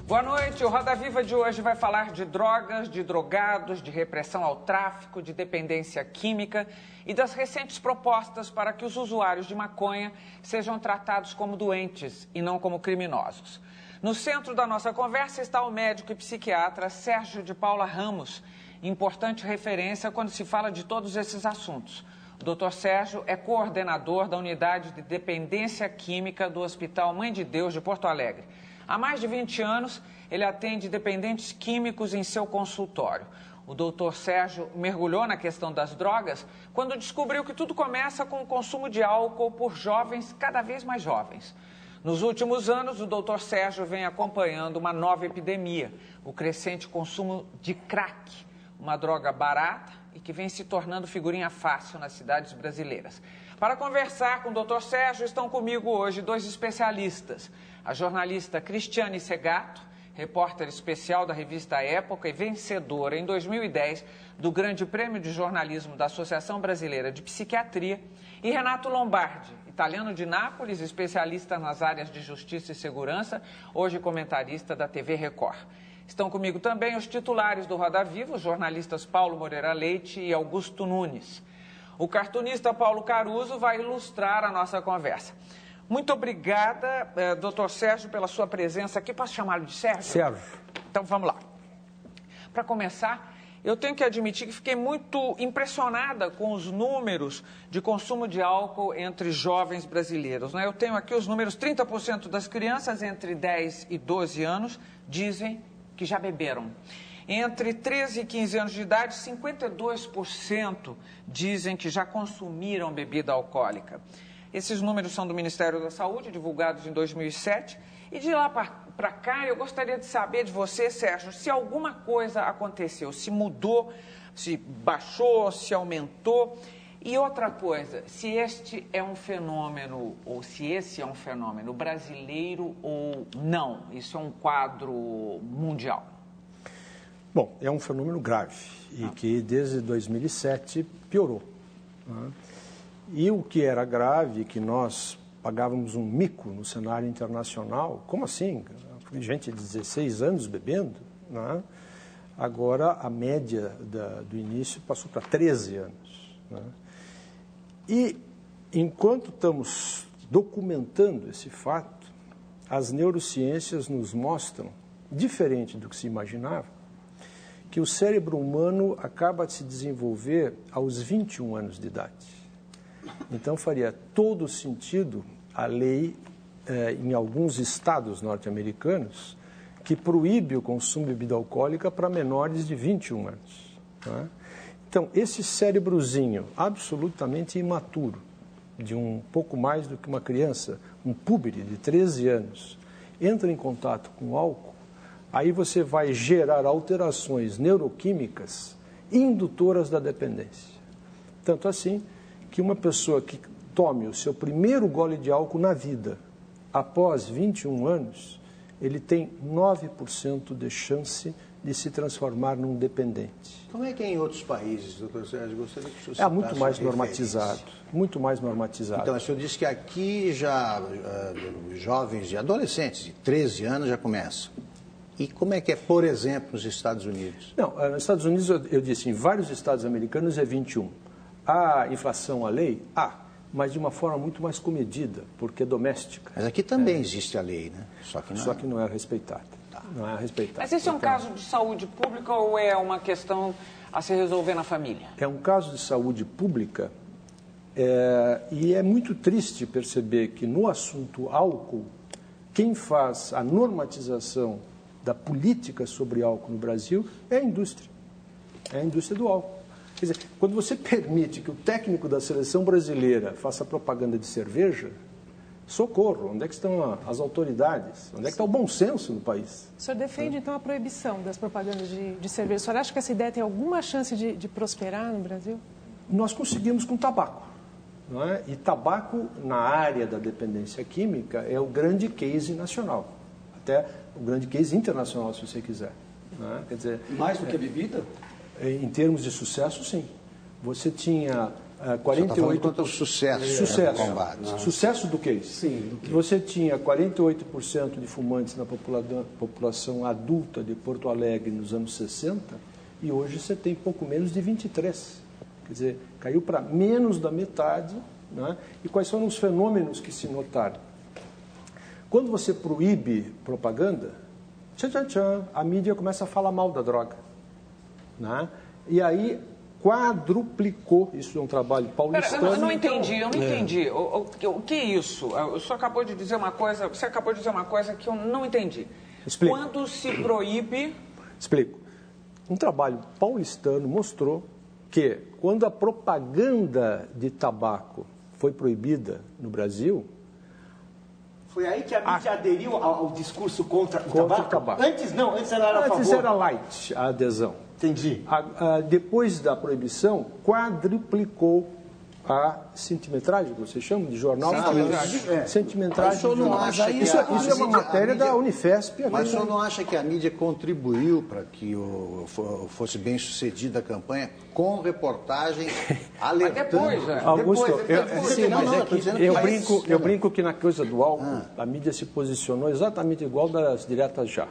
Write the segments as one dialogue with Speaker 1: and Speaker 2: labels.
Speaker 1: Boa noite. O Roda Viva de hoje vai falar de drogas, de drogados, de repressão ao tráfico, de dependência química e das recentes propostas para que os usuários de maconha sejam tratados como doentes e não como criminosos. No centro da nossa conversa está o médico e psiquiatra Sérgio de Paula Ramos, importante referência quando se fala de todos esses assuntos. O Dr. Sérgio é coordenador da Unidade de Dependência Química do Hospital Mãe de Deus de Porto Alegre. Há mais de 20 anos, ele atende dependentes químicos em seu consultório. O doutor Sérgio mergulhou na questão das drogas quando descobriu que tudo começa com o consumo de álcool por jovens cada vez mais jovens. Nos últimos anos, o doutor Sérgio vem acompanhando uma nova epidemia, o crescente consumo de crack, uma droga barata e que vem se tornando figurinha fácil nas cidades brasileiras. Para conversar com o doutor Sérgio, estão comigo hoje dois especialistas. A jornalista Cristiane Segato, repórter especial da revista Época e vencedora em 2010 do Grande Prêmio de Jornalismo da Associação Brasileira de Psiquiatria, e Renato Lombardi, italiano de Nápoles, especialista nas áreas de justiça e segurança, hoje comentarista da TV Record. Estão comigo também os titulares do Roda Viva, os jornalistas Paulo Moreira Leite e Augusto Nunes. O cartunista Paulo Caruso vai ilustrar a nossa conversa. Muito obrigada, doutor Sérgio, pela sua presença aqui. Posso chamá-lo de Sérgio?
Speaker 2: Sérgio.
Speaker 1: Então, vamos lá. Para começar, eu tenho que admitir que fiquei muito impressionada com os números de consumo de álcool entre jovens brasileiros, né? Eu tenho aqui os números: 30% das crianças entre 10 e 12 anos dizem que já beberam. Entre 13 e 15 anos de idade, 52% dizem que já consumiram bebida alcoólica. Esses números são do Ministério da Saúde, divulgados em 2007. E de lá para cá, eu gostaria de saber de você, Sérgio, se alguma coisa aconteceu, se mudou, se baixou, se aumentou. E outra coisa, se este é um fenômeno, ou se esse é um fenômeno brasileiro ou não. Isso é um quadro mundial.
Speaker 2: Bom, é um fenômeno grave e que desde 2007 piorou, né? E o que era grave, que nós pagávamos um mico no cenário internacional, como assim? Gente de 16 anos bebendo, né? Agora a média do início passou para 13 anos, né? E enquanto estamos documentando esse fato, as neurociências nos mostram, diferente do que se imaginava, que o cérebro humano acaba de se desenvolver aos 21 anos de idade. Então faria todo sentido a lei, em alguns estados norte-americanos, que proíbe o consumo de bebida alcoólica para menores de 21 anos. Né? Então, esse cérebrozinho absolutamente imaturo, de um pouco mais do que uma criança, um púbere de 13 anos, entra em contato com o álcool, aí você vai gerar alterações neuroquímicas indutoras da dependência. Tanto assim que uma pessoa que tome o seu primeiro gole de álcool na vida, após 21 anos, ele tem 9% de chance de se transformar num dependente.
Speaker 3: Como é que é em outros países, doutor Sérgio? Gostaria que o senhor
Speaker 2: É muito mais normatizado, muito mais normatizado.
Speaker 3: Então, o senhor disse que aqui já jovens e adolescentes de 13 anos já começam. E como é que é, por exemplo, nos Estados Unidos?
Speaker 2: Não, nos Estados Unidos, eu disse, em vários estados americanos é 21. Há inflação à lei? Há, mas de uma forma muito mais comedida, porque é doméstica.
Speaker 3: Mas aqui também existe a lei, né?
Speaker 2: Só que não é respeitada. Tá. Não é respeitada.
Speaker 1: Mas esse é um caso de saúde pública ou é uma questão a se resolver na família?
Speaker 2: É um caso de saúde pública e é muito triste perceber que no assunto álcool, quem faz a normatização da política sobre álcool no Brasil é a indústria do álcool. Quer dizer, quando você permite que o técnico da seleção brasileira faça propaganda de cerveja, socorro, onde é que estão as autoridades? Onde é que está o bom senso no país?
Speaker 4: O senhor defende, então, a proibição das propagandas de cerveja. O senhor acha que essa ideia tem alguma chance de prosperar no Brasil?
Speaker 2: Nós conseguimos com tabaco, não é? E tabaco, na área da dependência química, é o grande case nacional. Até o grande case internacional, se você quiser. Não é? Quer dizer,
Speaker 5: mais do que a bebida?
Speaker 2: Em termos de sucesso, sim. Você tinha
Speaker 3: 48% quanto ao sucesso do combate.
Speaker 2: Sucesso do que isso?
Speaker 5: Sim, do que?
Speaker 2: Você tinha 48% de fumantes na população adulta de Porto Alegre nos anos 60 e hoje você tem pouco menos de 23%. Quer dizer, caiu para menos da metade. Né? E quais são os fenômenos que se notaram? Quando você proíbe propaganda, a mídia começa a falar mal da droga. Né? E aí quadruplicou, isso é um trabalho paulistano.
Speaker 1: Eu não entendi. O que é isso? O senhor acabou de dizer uma coisa, você acabou de dizer uma coisa que eu não entendi.
Speaker 2: Explico.
Speaker 1: Quando se proíbe...
Speaker 2: Explico. Um trabalho paulistano mostrou que quando a propaganda de tabaco foi proibida no Brasil...
Speaker 5: Foi aí que a mídia aderiu ao discurso contra o tabaco? Antes não, antes ela era a favor.
Speaker 2: Antes era light a adesão.
Speaker 5: Entendi.
Speaker 2: Depois da proibição, quadruplicou a centimetragem, que você chama de jornal. Centimetragem. Isso é uma matéria da Unifesp.
Speaker 3: Mas o senhor não acha que a mídia contribuiu para que fosse bem sucedida a campanha com reportagens alertando?
Speaker 1: Mas depois,
Speaker 2: Augusto,
Speaker 3: Depois,
Speaker 2: eu brinco que na coisa do álcool, a mídia se posicionou exatamente igual das diretas já.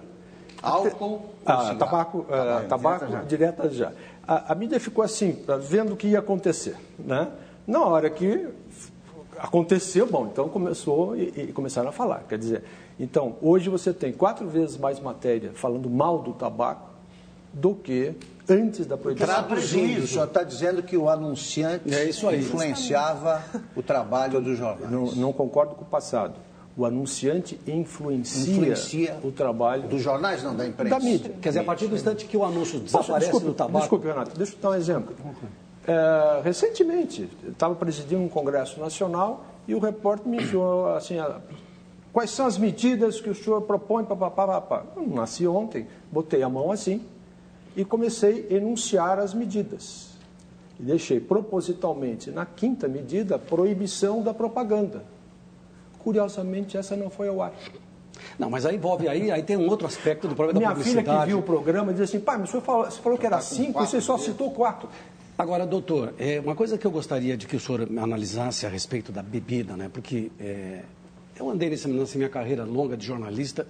Speaker 3: Álcool,
Speaker 2: tabaco, diretas já. A mídia ficou assim, vendo o que ia acontecer, né? Na hora que aconteceu, bom, então começou e começaram a falar. Quer dizer, então, hoje você tem 4 vezes mais matéria falando mal do tabaco do que antes da proibição.
Speaker 3: Traduzindo, o senhor está dizendo que o anunciante influenciava o trabalho do jornal.
Speaker 2: Não concordo com o passado. O anunciante influencia o trabalho...
Speaker 3: Dos jornais, não, da imprensa.
Speaker 2: Da mídia.
Speaker 5: Quer dizer, a partir do instante que o anúncio desaparece do tabaco...
Speaker 2: Desculpe, Renato, deixa eu dar um exemplo. Recentemente, eu estava presidindo um congresso nacional e o repórter me enviou assim, quais são as medidas que o senhor propõe? Eu nasci ontem, botei a mão assim e comecei a enunciar as medidas. E deixei propositalmente, na 5ª medida, a proibição da propaganda. Curiosamente, essa não foi ao ar.
Speaker 5: Não, mas aí envolve, aí tem um outro aspecto do problema da publicidade.
Speaker 2: Minha filha que viu o programa disse assim, pai, mas você falou que era 5 e você só citou 4.
Speaker 5: Agora, doutor, uma coisa que eu gostaria de que o senhor analisasse a respeito da bebida, né? Porque eu andei nessa minha carreira longa de jornalista,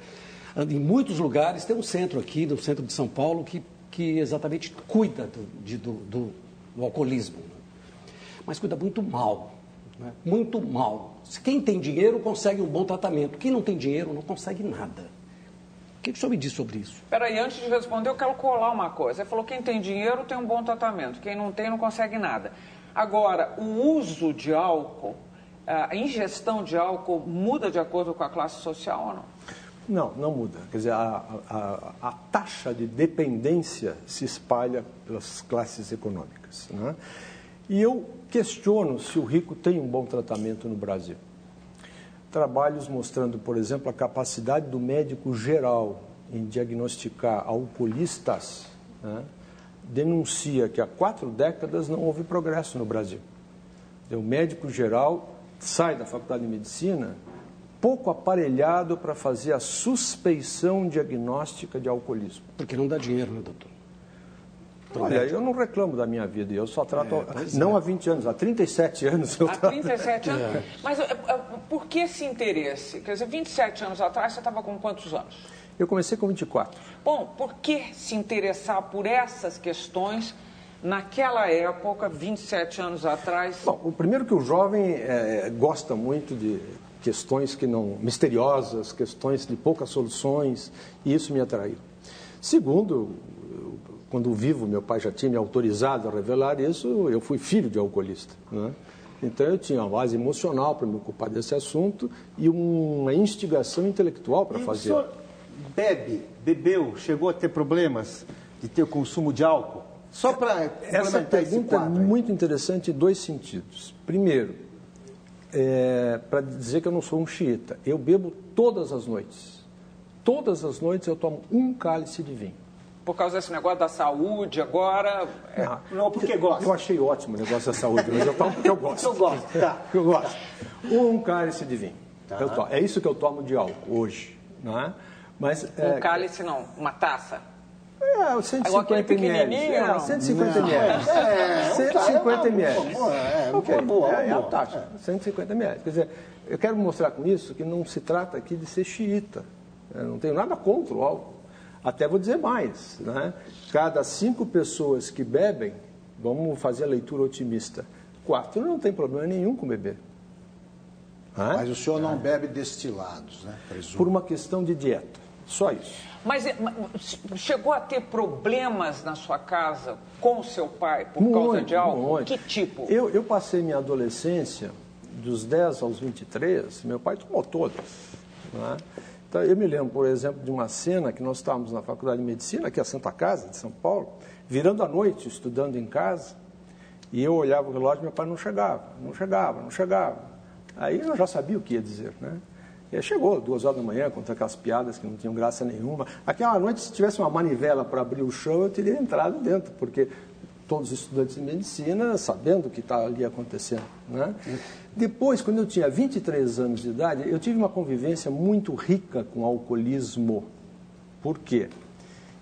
Speaker 5: ando em muitos lugares, tem um centro aqui, no centro de São Paulo, que exatamente cuida do alcoolismo. Né? Mas cuida muito mal, né? Muito mal. Quem tem dinheiro consegue um bom tratamento, quem não tem dinheiro não consegue nada. O que o senhor me diz sobre isso?
Speaker 1: Peraí, antes de responder, eu quero colar uma coisa. Ele falou que quem tem dinheiro tem um bom tratamento, quem não tem não consegue nada. Agora, o uso de álcool, a ingestão de álcool muda de acordo com a classe social ou não?
Speaker 2: Não muda. Quer dizer, a taxa de dependência se espalha pelas classes econômicas. Né? E eu questiono se o rico tem um bom tratamento no Brasil. Trabalhos mostrando, por exemplo, a capacidade do médico geral em diagnosticar alcoolistas, né, denuncia que há 4 décadas não houve progresso no Brasil. O médico geral sai da faculdade de medicina pouco aparelhado para fazer a suspeição diagnóstica de alcoolismo.
Speaker 5: Porque não dá dinheiro, né, doutor?
Speaker 2: Olha, eu não reclamo da minha vida, eu só trato, não há 20 anos, há 37 anos eu trato.
Speaker 1: Há 37 anos? Mas por que esse interesse? Quer dizer, 27 anos atrás você estava com quantos anos?
Speaker 2: Eu comecei com 24.
Speaker 1: Bom, por que se interessar por essas questões naquela época, 27 anos atrás?
Speaker 2: Bom, o primeiro que o jovem gosta muito de questões que não misteriosas, questões de poucas soluções, e isso me atraiu. Segundo, quando vivo, meu pai já tinha me autorizado a revelar isso, eu fui filho de alcoolista, né? Então eu tinha uma base emocional para me ocupar desse assunto e uma instigação intelectual para fazer.
Speaker 5: O senhor bebeu, chegou a ter problemas de ter o consumo de álcool?
Speaker 3: Só para
Speaker 2: essa pergunta é muito interessante em 2 sentidos. Primeiro, para dizer que eu não sou um xiita, eu bebo todas as noites. Todas as noites eu tomo um cálice de vinho.
Speaker 1: Por causa desse negócio da saúde agora...
Speaker 5: Não, porque gosta.
Speaker 2: Eu achei ótimo o negócio da saúde, mas eu tomo porque eu gosto.
Speaker 5: Eu gosto, tá.
Speaker 2: Eu gosto. Um cálice de vinho. Tá. É isso que eu tomo de álcool hoje. Não é? Mas,
Speaker 1: um cálice não, uma taça.
Speaker 2: É, 150 ml.
Speaker 1: Pequenininho,
Speaker 2: 150 ml. 150 ml. É a taxa, 150 ml. Quer dizer, eu quero mostrar com isso que não se trata aqui de ser xiita. Eu não tenho nada contra o álcool. Até vou dizer mais, né? Cada 5 pessoas que bebem, vamos fazer a leitura otimista, 4 não tem problema nenhum com beber.
Speaker 3: Mas o senhor não bebe destilados, né? Presumo.
Speaker 2: Por uma questão de dieta, só isso.
Speaker 1: Mas chegou a ter problemas na sua casa com o seu pai por causa de álcool?
Speaker 2: Muito.
Speaker 1: Que tipo?
Speaker 2: Eu passei minha adolescência, dos 10 aos 23, meu pai tomou todas. Né? Então, eu me lembro, por exemplo, de uma cena que nós estávamos na Faculdade de Medicina, aqui é a Santa Casa, de São Paulo, virando a noite, estudando em casa, e eu olhava o relógio e meu pai não chegava. Aí eu já sabia o que ia dizer, né? E aí chegou, 2 horas da manhã, contra aquelas piadas que não tinham graça nenhuma. Aquela noite, se tivesse uma manivela para abrir o chão, eu teria entrado dentro, porque todos os estudantes de medicina sabendo o que está ali acontecendo, né? Depois, quando eu tinha 23 anos de idade, eu tive uma convivência muito rica com o alcoolismo. Por quê?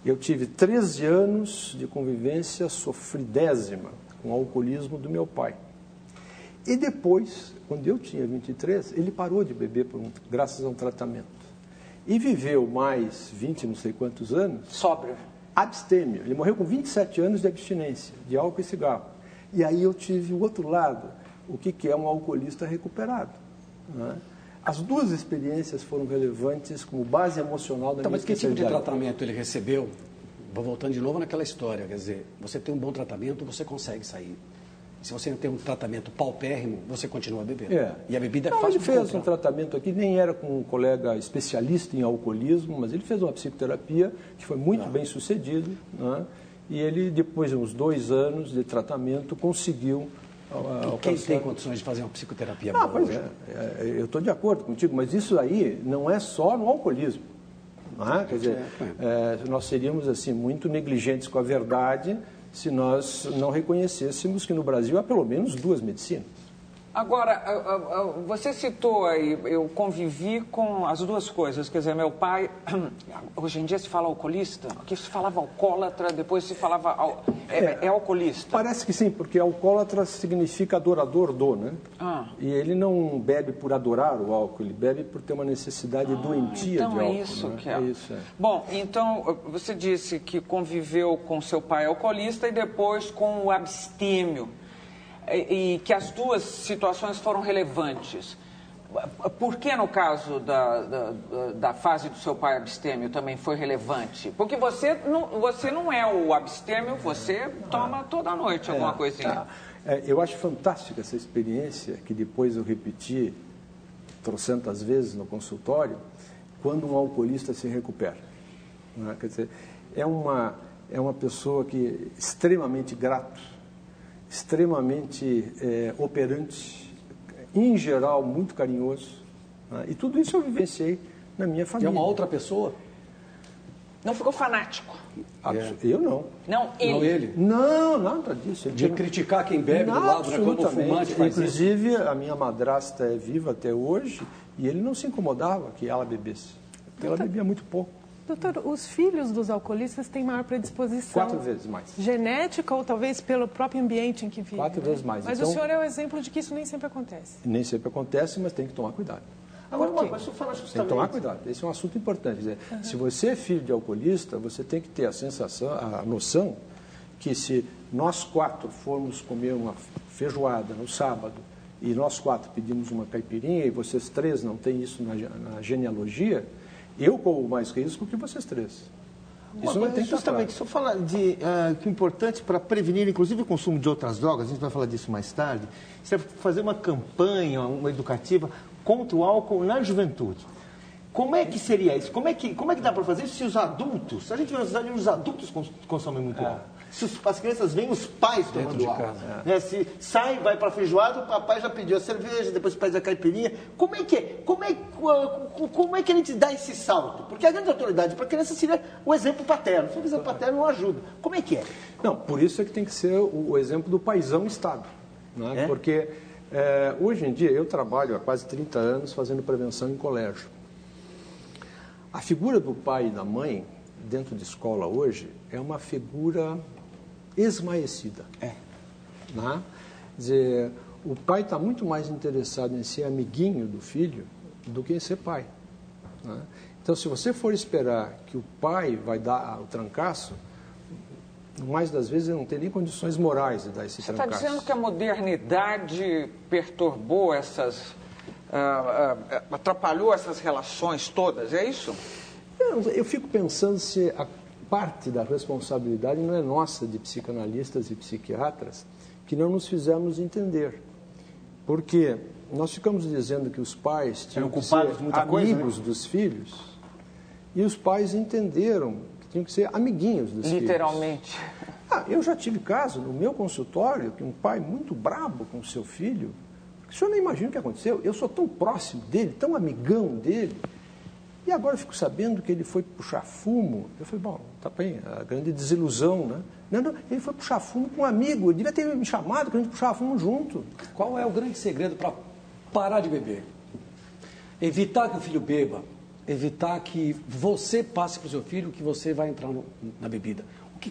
Speaker 2: Eu tive 13 anos de convivência sofridésima com o alcoolismo do meu pai. E depois, quando eu tinha 23, ele parou de beber graças a um tratamento. E viveu mais 20 não sei quantos anos.
Speaker 1: Sóbrio.
Speaker 2: Abstêmio. Ele morreu com 27 anos de abstinência, de álcool e cigarro. E aí eu tive o outro lado, o que é um alcoolista recuperado. Né? As duas experiências foram relevantes como base emocional da minha
Speaker 5: Mas que tipo de
Speaker 2: especialidade.
Speaker 5: tratamento ele recebeu? Vou voltando de novo naquela história, quer dizer, você tem um bom tratamento, você consegue sair. Se você não tem um tratamento paupérrimo, você continua bebendo. E a bebida é fácil
Speaker 2: ele
Speaker 5: de
Speaker 2: fez
Speaker 5: encontrar.
Speaker 2: um tratamento aqui, nem era com um colega especialista em alcoolismo, mas ele fez uma psicoterapia que foi muito bem sucedido, né? E ele, depois de uns 2 anos de tratamento, conseguiu
Speaker 5: Quem tem condições de fazer uma psicoterapia
Speaker 2: Ah,
Speaker 5: boa
Speaker 2: pois
Speaker 5: hoje?
Speaker 2: eu estou de acordo contigo, mas isso aí não é só no alcoolismo. Não é? Quer dizer, nós seríamos assim muito negligentes com a verdade se nós não reconhecêssemos que no Brasil há pelo menos 2 medicinas.
Speaker 1: Agora, você citou aí, eu convivi com as duas coisas, quer dizer, meu pai, hoje em dia se fala alcoolista, porque se falava alcoólatra, depois se falava, alcoolista.
Speaker 2: Parece que sim, porque alcoólatra significa adorador do, né? E ele não bebe por adorar o álcool, ele bebe por ter uma necessidade doentia
Speaker 1: então
Speaker 2: de álcool.
Speaker 1: É isso,
Speaker 2: né?
Speaker 1: que é.
Speaker 2: É isso, é.
Speaker 1: Bom, então, você disse que conviveu com seu pai alcoolista e depois com o abstêmio. E que as duas situações foram relevantes. Por que, no caso da fase do seu pai abstêmio, também foi relevante? Porque você não é o abstêmio, você toma toda noite alguma coisinha.
Speaker 2: Eu acho fantástica essa experiência, que depois eu repeti trocentas vezes no consultório, quando um alcoolista se recupera. Né? Quer dizer, é uma pessoa que é extremamente grato, extremamente operante, em geral muito carinhoso, né? E tudo isso eu vivenciei na minha família.
Speaker 5: É uma outra pessoa?
Speaker 1: Não ficou fanático?
Speaker 2: Eu não.
Speaker 1: Não, ele.
Speaker 5: Não ele?
Speaker 2: Não, nada disso.
Speaker 5: De criticar quem bebe do lado, né? Como o fumante faz isso.
Speaker 2: Inclusive, a minha madrasta é viva até hoje e ele não se incomodava que ela bebesse. Porque ela bebia muito pouco.
Speaker 4: Doutor, os filhos dos alcoolistas têm maior predisposição
Speaker 2: 4 vezes mais.
Speaker 4: genética ou talvez pelo próprio ambiente em que vivem?
Speaker 2: 4 vezes mais.
Speaker 4: Mas
Speaker 2: então,
Speaker 4: o senhor é o exemplo de que isso nem sempre acontece.
Speaker 2: Nem sempre acontece, mas tem que tomar cuidado.
Speaker 3: Agora, uma coisa, o senhor fala
Speaker 2: Tem
Speaker 3: justamente...
Speaker 2: que tomar cuidado. Esse é um assunto importante. Quer dizer, se você é filho de alcoolista, você tem que ter a sensação, a noção que se nós 4 formos comer uma feijoada no sábado e nós 4 pedimos uma caipirinha e vocês 3 não têm isso na genealogia, eu corro mais risco que vocês 3. Isso não tem que
Speaker 6: justamente, o senhor fala de que o importante para prevenir, inclusive, o consumo de outras drogas, a gente vai falar disso mais tarde, é fazer uma campanha, uma educativa contra o álcool na juventude. Como é que seria isso? Como é que dá para fazer isso se os adultos, a gente vê na cidade os adultos consomem muito álcool. Se as crianças veem os pais tomando álcool. Né? Se sai, vai para a feijoada, o papai já pediu a cerveja, depois pede a caipirinha. Como é que a gente dá esse salto? Porque a grande autoridade para a criança seria o exemplo paterno. Se o exemplo paterno não ajuda. Como é que é?
Speaker 2: Não, por isso é que tem que ser o exemplo do paizão Estado. Né? Porque hoje em dia eu trabalho há quase 30 anos fazendo prevenção em colégio. A figura do pai e da mãe dentro de escola hoje é uma figura esmaecida. Né? Quer dizer, o pai está muito mais interessado em ser amiguinho do filho do que em ser pai. Né? Então, se você for esperar que o pai vai dar o trancaço, mais das vezes ele não tem nem condições morais de dar esse trancaço.
Speaker 1: Você está dizendo que a modernidade perturbou atrapalhou essas relações todas, é isso?
Speaker 2: Eu fico pensando se a parte da responsabilidade não é nossa, de psicanalistas e psiquiatras, que não nos fizemos entender. Porque nós ficamos dizendo que os pais tinham que ser amigos dos filhos, e os pais entenderam que tinham que ser amiguinhos dos filhos.
Speaker 1: Literalmente.
Speaker 2: Eu já tive caso no meu consultório que um pai muito brabo com o seu filho, o senhor não imagina o que aconteceu, eu sou tão próximo dele, tão amigão dele, e agora eu fico sabendo que ele foi puxar fumo. Eu falei, bom, tá bem, a grande desilusão, né? Não, ele foi puxar fumo com um amigo, ele devia ter me chamado que a gente puxava fumo junto.
Speaker 5: Qual é o grande segredo para parar de beber? Evitar que o filho beba, evitar que você passe para o seu filho que você vai entrar na bebida.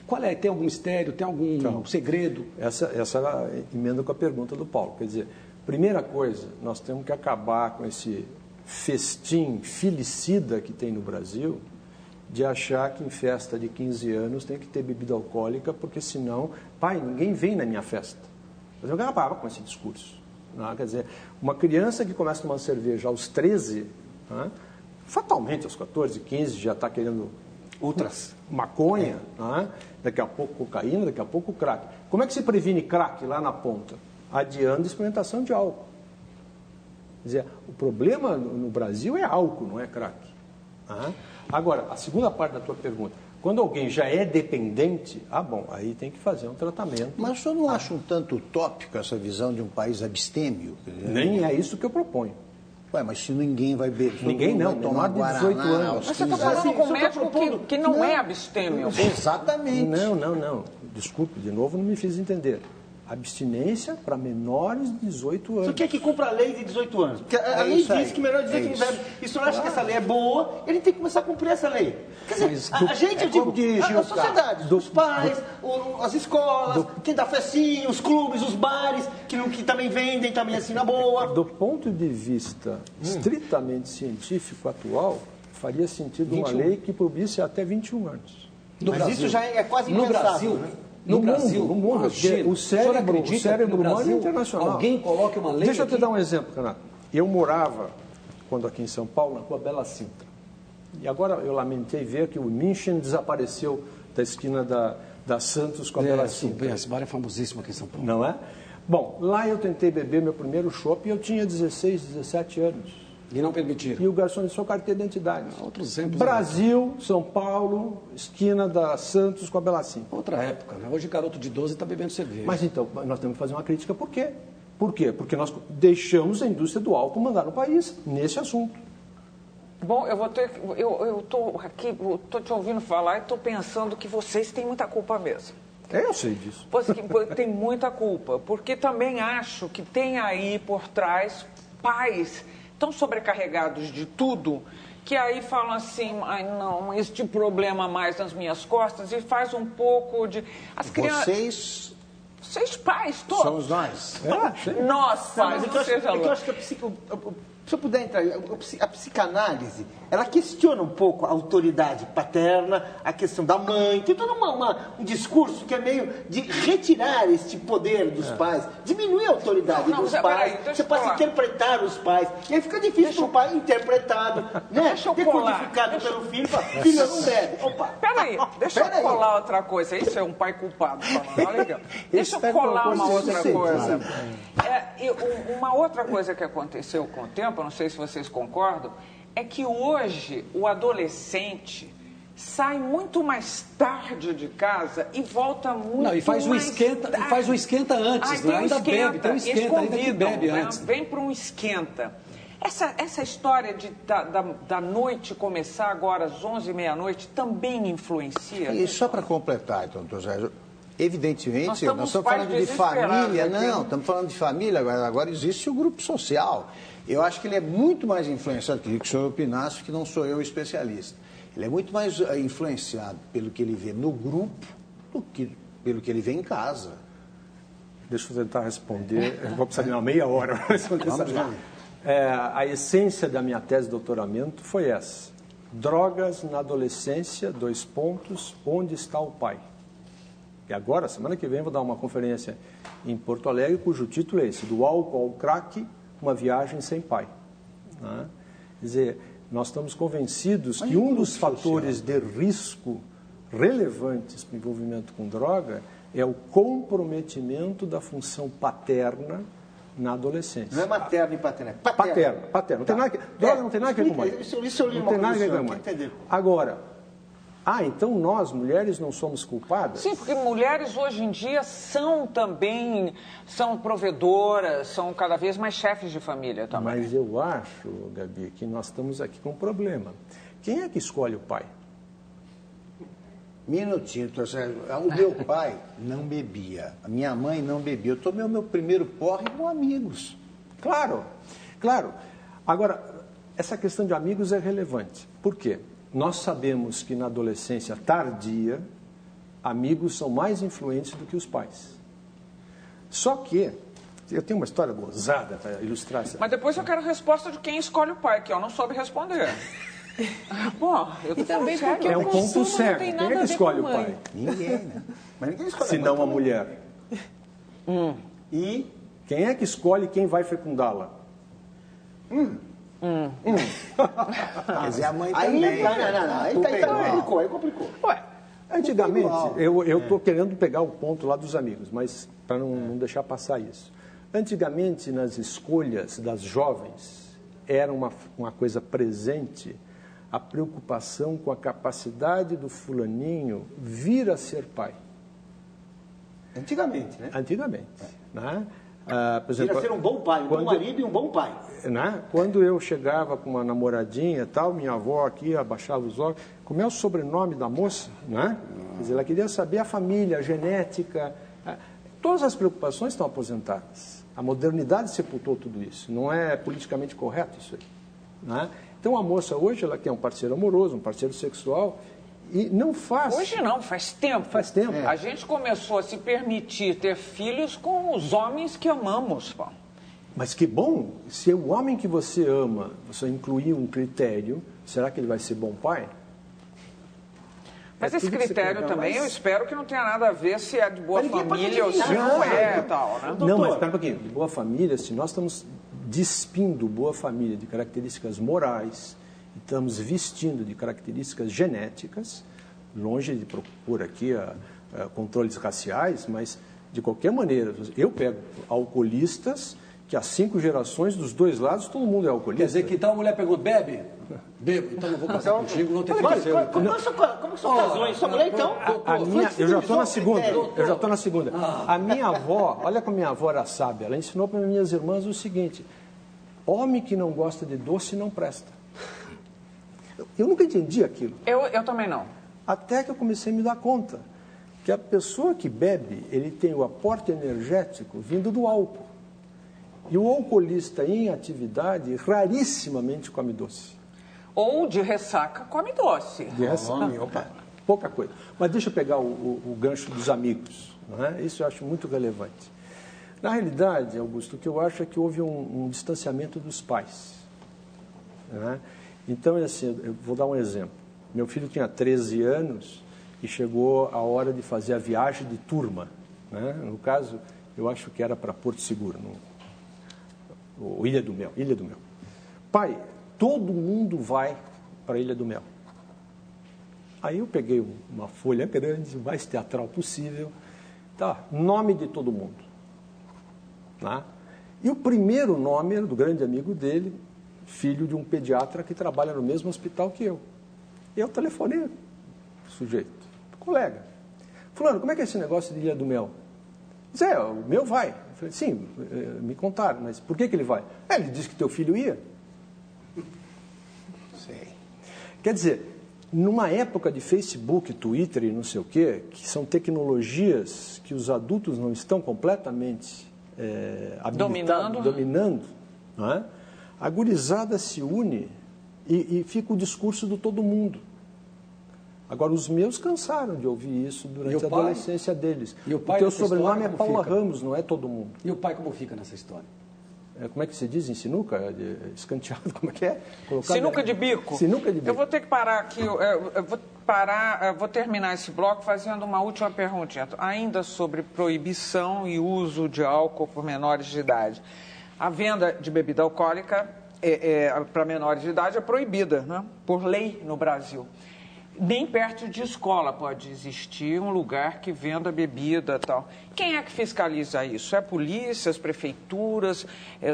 Speaker 5: Qual é? Tem algum mistério, tem algum segredo?
Speaker 2: Essa emenda com a pergunta do Paulo. Quer dizer, primeira coisa, nós temos que acabar com esse festim filicida que tem no Brasil, de achar que em festa de 15 anos tem que ter bebida alcoólica, porque senão, pai, ninguém vem na minha festa. Mas eu acabava com esse discurso. Não? Quer dizer, uma criança que começa a tomar cerveja aos 13, né, fatalmente aos 14, 15 já está querendo outras maconha, né, daqui a pouco cocaína, daqui a pouco crack. Como é que se previne crack lá na ponta? Adiando a experimentação de álcool. Quer dizer, o problema no Brasil é álcool, não é crack. Agora, a segunda parte da tua pergunta, quando alguém já é dependente, aí tem que fazer um tratamento.
Speaker 3: Mas o senhor não acha um tanto utópico essa visão de um país abstêmio?
Speaker 2: Nem é isso que eu proponho.
Speaker 3: Ué, mas se ninguém vai beber,
Speaker 2: ninguém não,
Speaker 3: vai tomar
Speaker 2: menor de 18
Speaker 3: Guaraná,
Speaker 2: anos.
Speaker 1: Mas você está falando com um médico que não é abstêmio.
Speaker 3: Exatamente.
Speaker 2: Não. Desculpe, de novo, não me fiz entender. Abstinência para menores de 18 anos.
Speaker 6: Só quer que cumpra a lei de 18 anos. Porque a lei diz que menor de 18 anos bebe. E o senhor acha que essa lei é boa, ele tem que começar a cumprir essa lei. Quer dizer, a gente, eu digo, a sociedade, os pais, as escolas, quem dá festinha, os clubes, os bares, que também vendem, também assim na boa.
Speaker 2: Do ponto de vista estritamente científico atual, faria sentido 21. Uma lei que proibisse até 21 anos.
Speaker 6: Mas isso já é quase impensável.
Speaker 2: No mundo, o cérebro humano é internacional.
Speaker 5: Alguém coloque uma lei.
Speaker 2: Deixa eu te dar um exemplo, Renato. Eu morava, quando aqui em São Paulo, na Rua Bela Sintra. E agora eu lamentei ver que o München desapareceu da esquina da Santos com a Bela Sintra.
Speaker 5: Esse bar é famosíssimo aqui em São Paulo.
Speaker 2: Não é? Bom, lá eu tentei beber meu primeiro chopp e eu tinha 16, 17 anos.
Speaker 5: E não permitiram.
Speaker 2: E o garçom disse, sua carteira de identidade.
Speaker 5: Outros exemplos.
Speaker 2: Brasil, São Paulo, esquina da Santos com a Bela Sintra.
Speaker 5: Outra época, né? Hoje garoto de 12 está bebendo cerveja.
Speaker 2: Mas então, nós temos que fazer uma crítica. Por quê? Por quê? Porque nós deixamos a indústria do álcool mandar no país nesse assunto.
Speaker 1: Bom, eu estou aqui, estou te ouvindo falar e estou pensando que vocês têm muita culpa mesmo.
Speaker 2: Eu sei disso.
Speaker 1: Tem muita culpa, porque também acho que tem aí por trás pais tão sobrecarregados de tudo, que aí falam assim, não, este problema mais nas minhas costas, e faz um pouco de... As crianças... Vocês pais, todos.
Speaker 3: Somos nós.
Speaker 1: Nós, pais,
Speaker 6: eu acho que se eu puder entrar, a psicanálise, ela questiona um pouco a autoridade paterna, a questão da mãe, tem todo um discurso que é meio de retirar este poder dos pais, diminuir a autoridade dos pais, você pode interpretar os pais, e aí fica difícil para o pai interpretado, né? Decodificado pelo filho, filho não bebe. Opa.
Speaker 1: Peraí, deixa eu colar outra coisa, isso é um pai culpado, legal. Deixa eu colar uma outra coisa. Uma outra coisa que aconteceu com o tempo, eu não sei se vocês concordam, é que hoje o adolescente sai muito mais tarde de casa e volta muito mais...
Speaker 5: Não, e faz o esquenta antes, né? Ainda bebe, tem um esquenta, ainda que bebe antes.
Speaker 1: Vem para um esquenta. Essa história da noite começar agora às 11h, meia-noite, também influencia?
Speaker 3: E só para completar, então, doutor Sérgio, evidentemente, nós estamos falando de família, estamos falando de família, agora existe o grupo social. Eu acho que ele é muito mais influenciado, queria que o senhor opinasse, que não sou eu especialista. Ele é muito mais influenciado pelo que ele vê no grupo do que pelo que ele vê em casa.
Speaker 2: Deixa eu tentar responder. Eu vou precisar de uma meia hora para responder essa
Speaker 3: Vamos lá.
Speaker 2: A essência da minha tese de doutoramento foi essa. Drogas na adolescência, : onde está o pai? E agora, semana que vem, vou dar uma conferência em Porto Alegre, cujo título é esse, do álcool ao crack, uma viagem sem pai. Né? Quer dizer, nós estamos convencidos que um dos fatores de risco relevantes para o envolvimento com droga é o comprometimento da função paterna na adolescência.
Speaker 6: Não é materno e paterno, é
Speaker 2: Paterno. Não tem nada que, droga não tem nada a ver com mãe.
Speaker 6: Isso eu li
Speaker 2: Não
Speaker 6: uma
Speaker 2: tem nada a ver
Speaker 6: coisa,
Speaker 2: com mãe.
Speaker 6: entender.
Speaker 2: Agora, então nós, mulheres, não somos culpadas?
Speaker 1: Sim, porque mulheres hoje em dia são provedoras, são cada vez mais chefes de família também.
Speaker 2: Mas eu acho, Gabi, que nós estamos aqui com um problema. Quem é que escolhe o pai?
Speaker 3: Minutinho, torcedor. O meu pai não bebia, a minha mãe não bebia. Eu tomei o meu primeiro porre com amigos.
Speaker 2: Claro. Agora, essa questão de amigos é relevante. Por quê? Nós sabemos que na adolescência tardia, amigos são mais influentes do que os pais. Só que, eu tenho uma história gozada para ilustrar essa.
Speaker 1: Mas depois eu quero a resposta de quem escolhe o pai, que eu não soube responder. Pô, eu tô
Speaker 4: E também
Speaker 1: falando
Speaker 4: porque
Speaker 1: sério.
Speaker 2: É um
Speaker 4: o consumo
Speaker 2: ponto
Speaker 4: não
Speaker 2: cego.
Speaker 4: tem
Speaker 2: Quem
Speaker 4: nada
Speaker 2: é
Speaker 4: a
Speaker 2: que
Speaker 4: ver
Speaker 2: escolhe
Speaker 4: com
Speaker 2: o
Speaker 4: mãe.
Speaker 2: pai?
Speaker 3: Ninguém, né? Mas ninguém escolhe.
Speaker 2: Se não a mulher.
Speaker 3: E
Speaker 2: Quem é que escolhe quem vai fecundá-la?
Speaker 3: mas é a mãe
Speaker 6: Aí,
Speaker 3: também.
Speaker 6: não. Aí complicou.
Speaker 2: Ué, antigamente,
Speaker 3: igual.
Speaker 2: eu estou querendo pegar o ponto lá dos amigos, mas para não deixar passar isso. Antigamente, nas escolhas das jovens, era uma coisa presente a preocupação com a capacidade do fulaninho vir a ser pai.
Speaker 6: Antigamente, né?
Speaker 2: Antigamente. Né? Por
Speaker 6: Queria ser um bom pai, um bom marido e um bom pai.
Speaker 2: Né? Quando eu chegava com uma namoradinha e tal, minha avó aqui abaixava os olhos. Como é o sobrenome da moça? Né? Quer dizer, ela queria saber a família, a genética. Todas as preocupações estão aposentadas. A modernidade sepultou tudo isso. Não é politicamente correto isso aí. Né? Então a moça hoje ela quer um parceiro amoroso, um parceiro sexual e não faz.
Speaker 1: Hoje não, faz tempo.
Speaker 2: Faz tempo.
Speaker 1: A gente começou a se permitir ter filhos com os homens que amamos, pô.
Speaker 2: Mas que bom, se o homem que você ama, você incluir um critério, será que ele vai ser bom pai?
Speaker 1: Mas
Speaker 2: É
Speaker 1: esse
Speaker 2: tudo que você
Speaker 1: critério
Speaker 2: quer.
Speaker 1: também,
Speaker 2: Mas-
Speaker 1: eu espero que não tenha nada a ver se é de boa
Speaker 6: Mas ninguém pode
Speaker 1: família ou se
Speaker 6: adivinhar.
Speaker 1: não é e tal, né?
Speaker 2: Não, mas espera um pouquinho. De boa família, se nós estamos despindo boa família de características morais, e estamos vestindo de características genéticas, longe de propor aqui controles raciais, mas de qualquer maneira, eu pego alcoolistas que há 5 gerações dos dois lados todo mundo é alcoolista.
Speaker 5: Quer dizer que então a mulher pergunta, bebe? Bebo, então não vou casar contigo, não tem que ser.
Speaker 6: Como que só casou, hein? Sua mulher, então?
Speaker 2: Eu já estou na segunda. A minha avó, olha como minha avó era sábia, ela ensinou para minhas irmãs o seguinte: homem que não gosta de doce não presta. Eu nunca entendi aquilo,
Speaker 1: Eu também não.
Speaker 2: até que eu comecei a me dar conta que a pessoa que bebe, ele tem o aporte energético vindo do álcool. E o alcoolista em atividade rarissimamente come doce.
Speaker 1: Ou de ressaca, come doce.
Speaker 2: De ressaca, pouca coisa. Mas deixa eu pegar o gancho dos amigos. Não é? Isso eu acho muito relevante. Na realidade, Augusto, o que eu acho é que houve um distanciamento dos pais. Não é? Então, assim, eu vou dar um exemplo. Meu filho tinha 13 anos e chegou a hora de fazer a viagem de turma. Né? No caso, eu acho que era para Porto Seguro, ou Ilha do Mel. Pai, todo mundo vai para a Ilha do Mel. Aí eu peguei uma folha grande, o mais teatral possível, tá, nome de todo mundo. Tá? E o primeiro nome era do grande amigo dele, filho de um pediatra que trabalha no mesmo hospital que eu. E eu telefonei o sujeito, colega. Fulano, como é que é esse negócio de Ilha do Mel? Zé, o meu vai. Eu falei, sim, me contaram, mas por que ele vai? Ele disse que teu filho ia.
Speaker 3: Sei.
Speaker 2: Quer dizer, numa época de Facebook, Twitter e não sei o quê, que são tecnologias que os adultos não estão completamente dominando, não é? A gurizada se une e fica o discurso do todo mundo. Agora, os meus cansaram de ouvir isso durante a adolescência deles.
Speaker 5: E o pai
Speaker 2: teu sobrenome é Paula
Speaker 5: fica?
Speaker 2: Ramos, não é todo mundo.
Speaker 5: E o pai como fica nessa história?
Speaker 2: Como é que se diz em sinuca? Escanteado, como é que é?
Speaker 1: Sinuca de bico.
Speaker 2: Sinuca de bico.
Speaker 1: Eu vou ter que parar aqui, vou terminar esse bloco fazendo uma última perguntinha, ainda sobre proibição e uso de álcool por menores de idade. A venda de bebida alcoólica para menores de idade é proibida, né, por lei no Brasil. Nem perto de escola pode existir um lugar que venda bebida e tal. Quem é que fiscaliza isso? É a polícia, as prefeituras,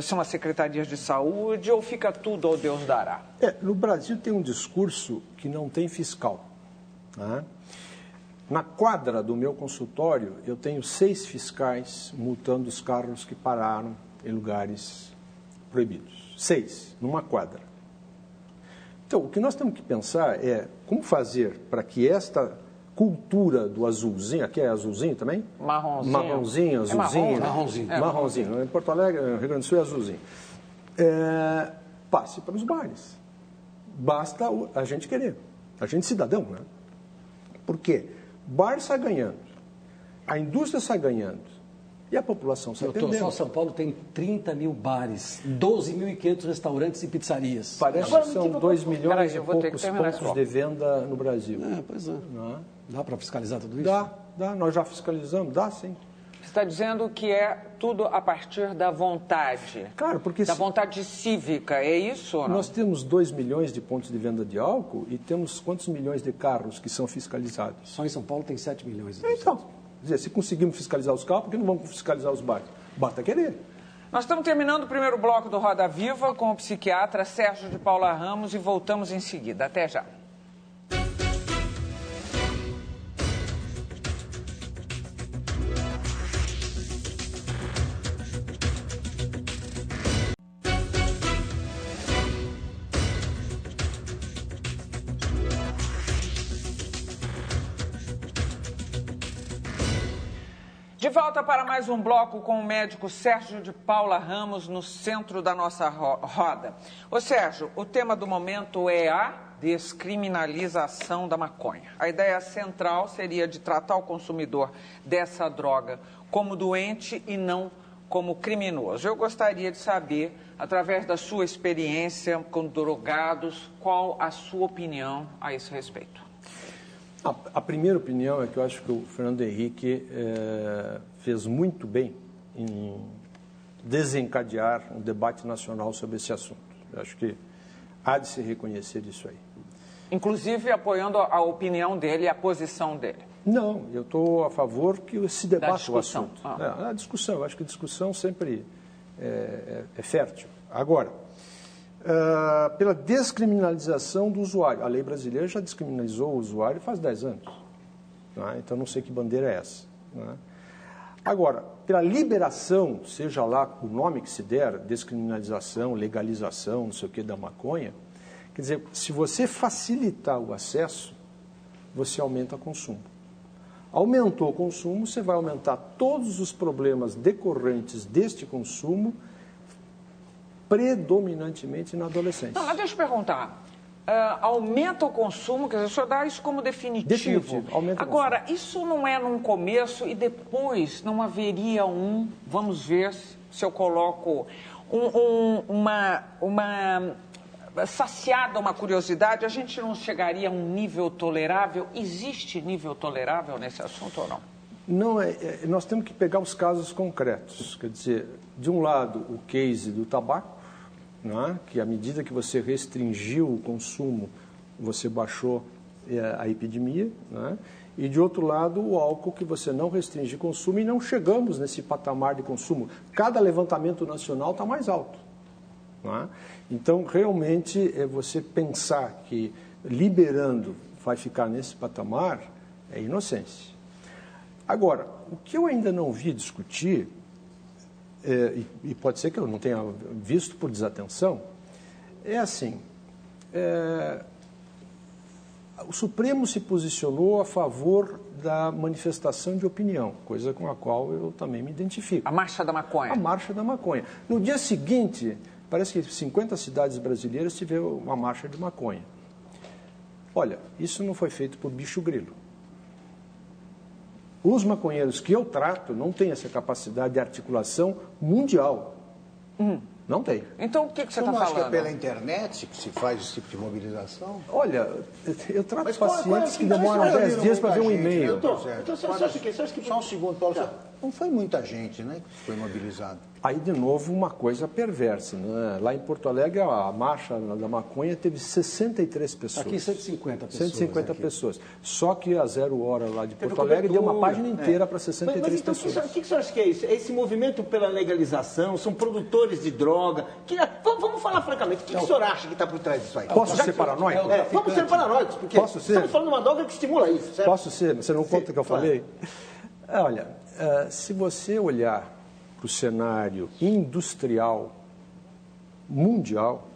Speaker 1: são as secretarias de saúde ou fica tudo ao Deus dará?
Speaker 2: No Brasil tem um discurso que não tem fiscal. Né? Na quadra do meu consultório, eu tenho 6 fiscais multando os carros que pararam em lugares proibidos. 6, numa quadra. Então, o que nós temos que pensar é como fazer para que esta cultura do azulzinho, aqui é azulzinho também?
Speaker 1: Marronzinho.
Speaker 2: Marronzinho, azulzinho.
Speaker 5: Marronzinho.
Speaker 2: Marronzinho. Em Porto Alegre, no Rio Grande do Sul é azulzinho. Passe para os bares. Basta a gente querer. A gente cidadão, né? Por quê? O bar sai ganhando. A indústria sai ganhando. E a população sai perdendo.
Speaker 5: Só São Paulo tem 30 mil bares, 12.500 restaurantes e pizzarias.
Speaker 2: Parece que são 2 milhões e poucos
Speaker 1: pontos
Speaker 2: de venda no Brasil.
Speaker 5: Pois é.
Speaker 2: Não é?
Speaker 5: Dá para fiscalizar tudo isso?
Speaker 2: Dá. Nós já fiscalizamos, dá sim.
Speaker 1: Você está dizendo que é tudo a partir da vontade.
Speaker 2: Claro, porque...
Speaker 1: Da vontade cívica, é isso ou não?
Speaker 2: Nós temos 2 milhões de pontos de venda de álcool e temos quantos milhões de carros que são fiscalizados?
Speaker 5: Só em São Paulo tem 7 milhões.
Speaker 2: Então, quer dizer, se conseguimos fiscalizar os carros, por que não vamos fiscalizar os bares? Basta querer.
Speaker 1: Nós estamos terminando o primeiro bloco do Roda Viva com o psiquiatra Sérgio de Paula Ramos e voltamos em seguida. Até já. De volta para mais um bloco com o médico Sérgio de Paula Ramos no centro da nossa roda. Ô Sérgio, o tema do momento é a descriminalização da maconha. A ideia central seria de tratar o consumidor dessa droga como doente e não como criminoso. Eu gostaria de saber, através da sua experiência com drogados, qual a sua opinião a esse respeito?
Speaker 2: A primeira opinião é que eu acho que o Fernando Henrique fez muito bem em desencadear um debate nacional sobre esse assunto. Eu acho que há de se reconhecer isso aí.
Speaker 1: Inclusive apoiando a opinião dele e a posição dele.
Speaker 2: Não, eu estou a favor que se debata o assunto. A discussão, eu acho que a discussão sempre é fértil. Agora, pela descriminalização do usuário. A lei brasileira já descriminalizou o usuário faz 10 anos. Não é? Então, não sei que bandeira é essa. Não é? Agora, pela liberação, seja lá o nome que se der, descriminalização, legalização, não sei o que, da maconha, quer dizer, se você facilitar o acesso, você aumenta o consumo. Aumentou o consumo, você vai aumentar todos os problemas decorrentes deste consumo, predominantemente na adolescência.
Speaker 1: Não, mas deixa eu perguntar. Aumenta o consumo, quer dizer, o senhor dá isso como definitivo.
Speaker 2: Definitivo, aumenta o consumo.
Speaker 1: Agora, isso não é num começo e depois não haveria vamos ver se eu coloco, saciada uma curiosidade, a gente não chegaria a um nível tolerável? Existe nível tolerável nesse assunto ou não?
Speaker 2: Não, nós temos que pegar os casos concretos. Quer dizer, de um lado, o case do tabaco, né, que à medida que você restringiu o consumo, você baixou a epidemia, né, e de outro lado, o álcool, que você não restringe o consumo e não chegamos nesse patamar de consumo. Cada levantamento nacional está mais alto. Né? Então, realmente, você pensar que liberando vai ficar nesse patamar é inocência. Agora, o que eu ainda não vi discutir, e pode ser que eu não tenha visto por desatenção, é assim, o Supremo se posicionou a favor da manifestação de opinião, coisa com a qual eu também me identifico.
Speaker 1: A Marcha da Maconha.
Speaker 2: A Marcha da Maconha. No dia seguinte, parece que 50 cidades brasileiras tiveram uma marcha de maconha. Olha, isso não foi feito por bicho grilo. Os maconheiros que eu trato não têm essa capacidade de articulação mundial. Não tem.
Speaker 1: Então, o que você está
Speaker 3: Não acha que é
Speaker 1: falando?
Speaker 3: pela internet que se faz esse tipo de mobilização?
Speaker 2: Olha, eu trato
Speaker 3: Mas qual é
Speaker 2: pacientes que
Speaker 3: a
Speaker 2: demoram
Speaker 3: questão?
Speaker 2: 10 dias para ver um
Speaker 3: Muita gente,
Speaker 2: e-mail.
Speaker 3: né, José?
Speaker 6: Então, você acha que...
Speaker 3: Só um segundo, Paulo. Não foi muita gente, né, que foi mobilizada.
Speaker 2: Aí, de novo, uma coisa perversa. Né? Lá em Porto Alegre, a marcha da maconha teve 63 pessoas.
Speaker 5: Aqui 150 pessoas.
Speaker 2: 150
Speaker 5: aqui.
Speaker 2: pessoas. Só que a Zero Hora lá de
Speaker 6: Teve
Speaker 2: Porto Alegre deu uma
Speaker 6: cobertura,
Speaker 2: página inteira para 63
Speaker 6: Mas então,
Speaker 2: pessoas.
Speaker 6: o que você acha que é isso? É esse movimento pela legalização? São produtores de droga? Vamos falar francamente, o que o senhor acha que está por trás disso aí?
Speaker 2: Posso ser paranoico?
Speaker 6: Vamos ser paranoicos, porque
Speaker 2: Posso ser?
Speaker 6: estamos falando de uma droga que estimula isso, certo?
Speaker 2: Posso ser? Você não conta o que eu
Speaker 6: claro.
Speaker 2: falei? Olha, se você olhar para o cenário industrial mundial,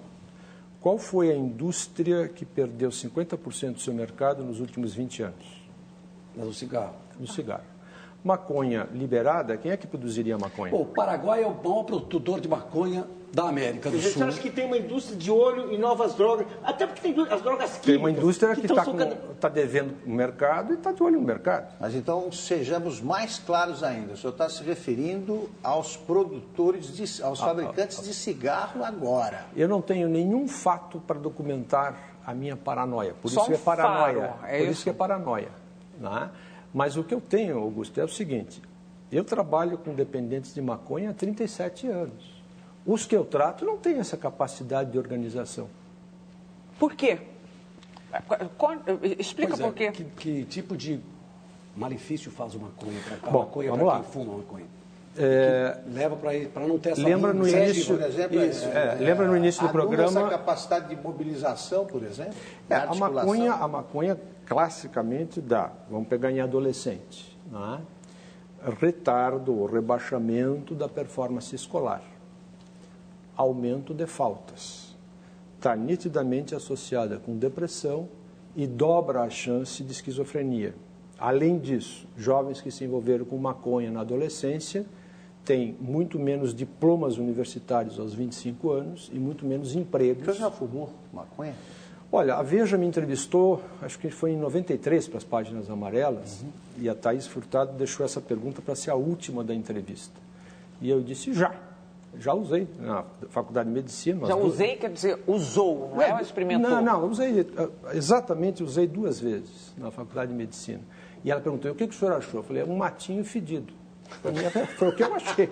Speaker 2: qual foi a indústria que perdeu 50% do seu mercado nos últimos 20 anos?
Speaker 5: Mas o cigarro.
Speaker 2: No cigarro. Maconha liberada, quem é que produziria maconha?
Speaker 5: Pô, o Paraguai é o maior produtor de maconha da América do
Speaker 6: Quer dizer,
Speaker 5: Sul.
Speaker 6: você acha que tem uma indústria de olho em novas drogas? Até porque tem as drogas químicas.
Speaker 2: Tem uma indústria que
Speaker 6: estão
Speaker 2: está devendo o mercado e está de olho no mercado.
Speaker 3: Mas então, sejamos mais claros ainda. O senhor está se referindo aos produtores, aos fabricantes de cigarro agora.
Speaker 2: Eu não tenho nenhum fato para documentar a minha paranoia. Por
Speaker 1: Só
Speaker 2: isso
Speaker 1: um
Speaker 2: é paranoia.
Speaker 1: faro, é
Speaker 2: Por
Speaker 1: isso?
Speaker 2: isso que é paranoia. Né? Mas o que eu tenho, Augusto, é o seguinte. Eu trabalho com dependentes de maconha há 37 anos. Os que eu trato não têm essa capacidade de organização.
Speaker 1: Por quê? Explica
Speaker 5: Pois é,
Speaker 1: por quê.
Speaker 5: Que tipo de malefício faz o maconha para
Speaker 2: Bom,
Speaker 5: maconha
Speaker 2: vamos
Speaker 5: para
Speaker 2: lá.
Speaker 5: quem fuma maconha?
Speaker 2: É,
Speaker 5: Leva para não ter essa...
Speaker 2: Lembra no
Speaker 5: rinha,
Speaker 2: início-
Speaker 3: Por exemplo,
Speaker 2: lembra no início do
Speaker 3: anula
Speaker 2: programa-
Speaker 3: essa capacidade de mobilização, por exemplo? De
Speaker 2: a
Speaker 3: articulação?
Speaker 2: maconha classicamente dá, vamos pegar em adolescente, né? Retardo ou rebaixamento da performance escolar, aumento de faltas, está nitidamente associada com depressão e dobra a chance de esquizofrenia. Além disso, jovens que se envolveram com maconha na adolescência têm muito menos diplomas universitários aos 25 anos e muito menos
Speaker 3: O senhor
Speaker 2: empregos.
Speaker 3: já fumou maconha?
Speaker 2: Olha, a Veja me entrevistou, acho que foi em 93 para as páginas amarelas, e a Thaís Furtado deixou essa pergunta para ser a última da entrevista. E eu disse, já usei na Faculdade de Medicina.
Speaker 1: Já
Speaker 2: as duas-
Speaker 1: usei, quer dizer, usou, não é? Experimentou.
Speaker 2: Não, usei, exatamente usei 2 vezes na Faculdade de Medicina. E ela perguntou, o que o senhor achou? Eu falei, um matinho fedido. Foi o que eu achei,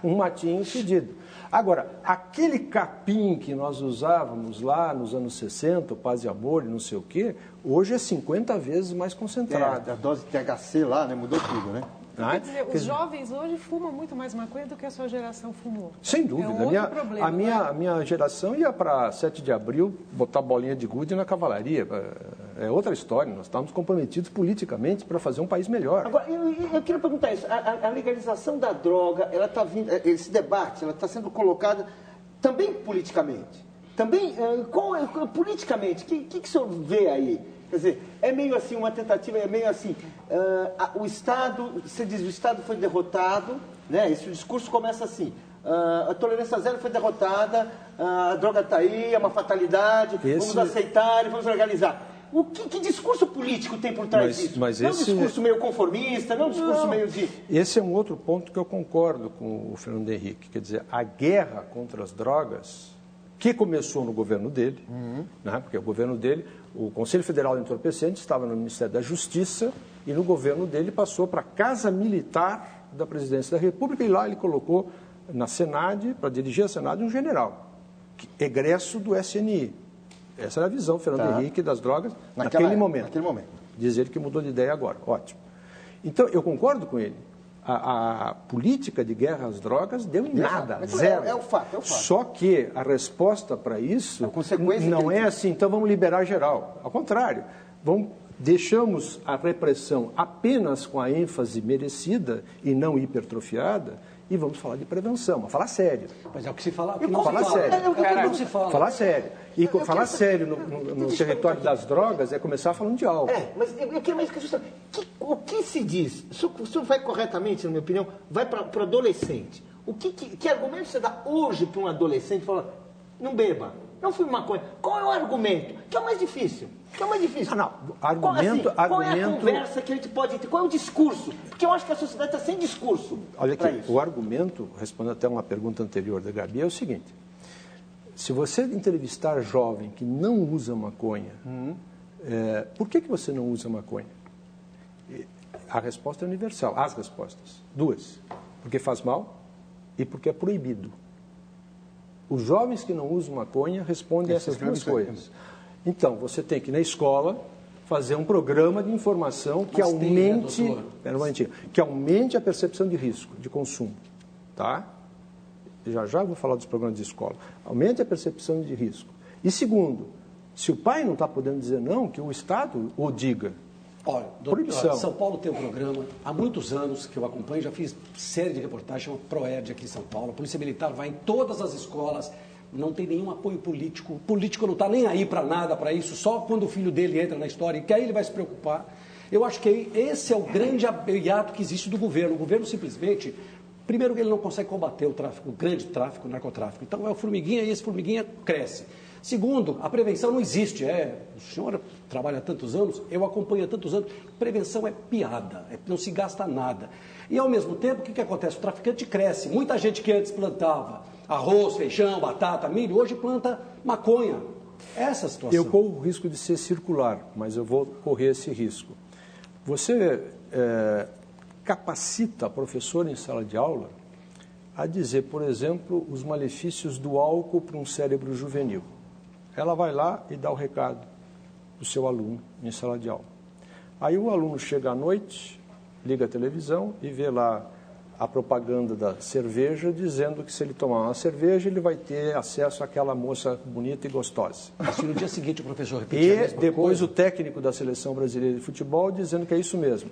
Speaker 2: um matinho fedido. Agora, aquele capim que nós usávamos lá nos anos 60, o Paz e Amor e não sei o quê, hoje é 50 vezes mais concentrado.
Speaker 6: A dose de THC lá, né? Mudou tudo, né?
Speaker 2: Né?
Speaker 4: Quer dizer, os jovens hoje fumam muito mais maconha do que a sua geração fumou.
Speaker 2: Sem dúvida.
Speaker 4: É um outro problema,
Speaker 2: a minha geração ia para 7 de abril botar bolinha de gude na cavalaria. É outra história. Nós estávamos comprometidos politicamente para fazer um país melhor.
Speaker 6: Agora, eu queria perguntar isso. A legalização da droga, ela está vindo, esse debate, ela está sendo colocada também politicamente. Também, politicamente, o que o senhor vê aí? Quer dizer, é meio assim, uma tentativa, é meio assim, o Estado, você diz, o Estado foi derrotado, né? Esse discurso começa assim, a tolerância zero foi derrotada, a droga está aí, é uma fatalidade, vamos aceitar e vamos legalizar. Que discurso político tem por trás disso?
Speaker 2: Mas
Speaker 6: não é um discurso meio conformista, não é um discurso meio de...
Speaker 2: Esse é um outro ponto que eu concordo com o Fernando Henrique. Quer dizer, a guerra contra as drogas, que começou no governo dele, né, porque o governo dele, o Conselho Federal de Entorpecentes estava no Ministério da Justiça e no governo dele passou para a Casa Militar da Presidência da República e lá ele colocou na Senad, para dirigir a Senad, um general, egresso do SNI. Essa era a visão, Fernando Henrique, das drogas naquele momento. Diz ele que mudou de ideia agora. Ótimo. Então, eu concordo com ele. A política de guerra às drogas deu em nada, zero.
Speaker 6: É o fato.
Speaker 2: Só que a resposta para isso não é assim, então vamos liberar geral. Ao contrário, deixamos a repressão apenas com a ênfase merecida e não hipertrofiada e vamos falar de prevenção, mas falar sério.
Speaker 5: Mas é o que se fala.
Speaker 2: Falar sério.
Speaker 5: Não se fala.
Speaker 2: Falar sério. E falar sério no território das drogas é começar falando de álcool.
Speaker 6: Mas eu quero mais que justamente, o que se diz? O senhor vai corretamente, na minha opinião, vai para o adolescente. Que argumento você dá hoje para um adolescente? Fala, não beba, não fume maconha. Qual é o argumento? Que é o mais difícil?
Speaker 2: Argumento...
Speaker 6: Qual é a conversa que a gente pode ter? Qual é o discurso? Porque eu acho que a sociedade está sem discurso.
Speaker 2: Olha aqui, o argumento, respondendo até uma pergunta anterior da Gabi, é o seguinte. Se você entrevistar jovem que não usa maconha, por que você não usa maconha? A resposta é universal. As respostas. Duas. Porque faz mal e porque é proibido. Os jovens que não usam maconha respondem essas duas coisas. Então, você tem que, na escola, fazer um programa de informação que aumente a percepção de risco, de consumo. Tá? Já vou falar dos programas de escola. Aumente a percepção de risco. E segundo, se o pai não está podendo dizer não, que o Estado o diga.
Speaker 5: Olha,
Speaker 2: proibição.
Speaker 5: São Paulo tem um programa, há muitos anos que eu acompanho, já fiz série de reportagens, chama ProEd aqui em São Paulo. A Polícia Militar vai em todas as escolas, não tem nenhum apoio político. O político não está nem aí para nada, para isso, só quando o filho dele entra na história, que aí ele vai se preocupar. Eu acho que esse é o grande hiato que existe do governo. O governo simplesmente, primeiro que ele não consegue combater o tráfico, o grande tráfico, o narcotráfico. Então é o formiguinha e esse formiguinha cresce. Segundo, a prevenção não existe. O senhor trabalha há tantos anos, eu acompanho há tantos anos. Prevenção é piada, não se gasta nada. E, ao mesmo tempo, o que acontece? O traficante cresce. Muita gente que antes plantava arroz, feijão, batata, milho, hoje planta maconha. Essa é a situação.
Speaker 2: Eu corro o risco de ser circular, mas eu vou correr esse risco. Você capacita a professora em sala de aula a dizer, por exemplo, os malefícios do álcool para um cérebro juvenil. Ela vai lá e dá o recado do seu aluno em sala de aula. Aí o aluno chega à noite, liga a televisão e vê lá a propaganda da cerveja dizendo que se ele tomar uma cerveja ele vai ter acesso àquela moça bonita e gostosa.
Speaker 5: Assim, no dia seguinte o professor repetia a mesma
Speaker 2: depois
Speaker 5: coisa.
Speaker 2: O técnico da Seleção Brasileira de Futebol dizendo que é isso mesmo.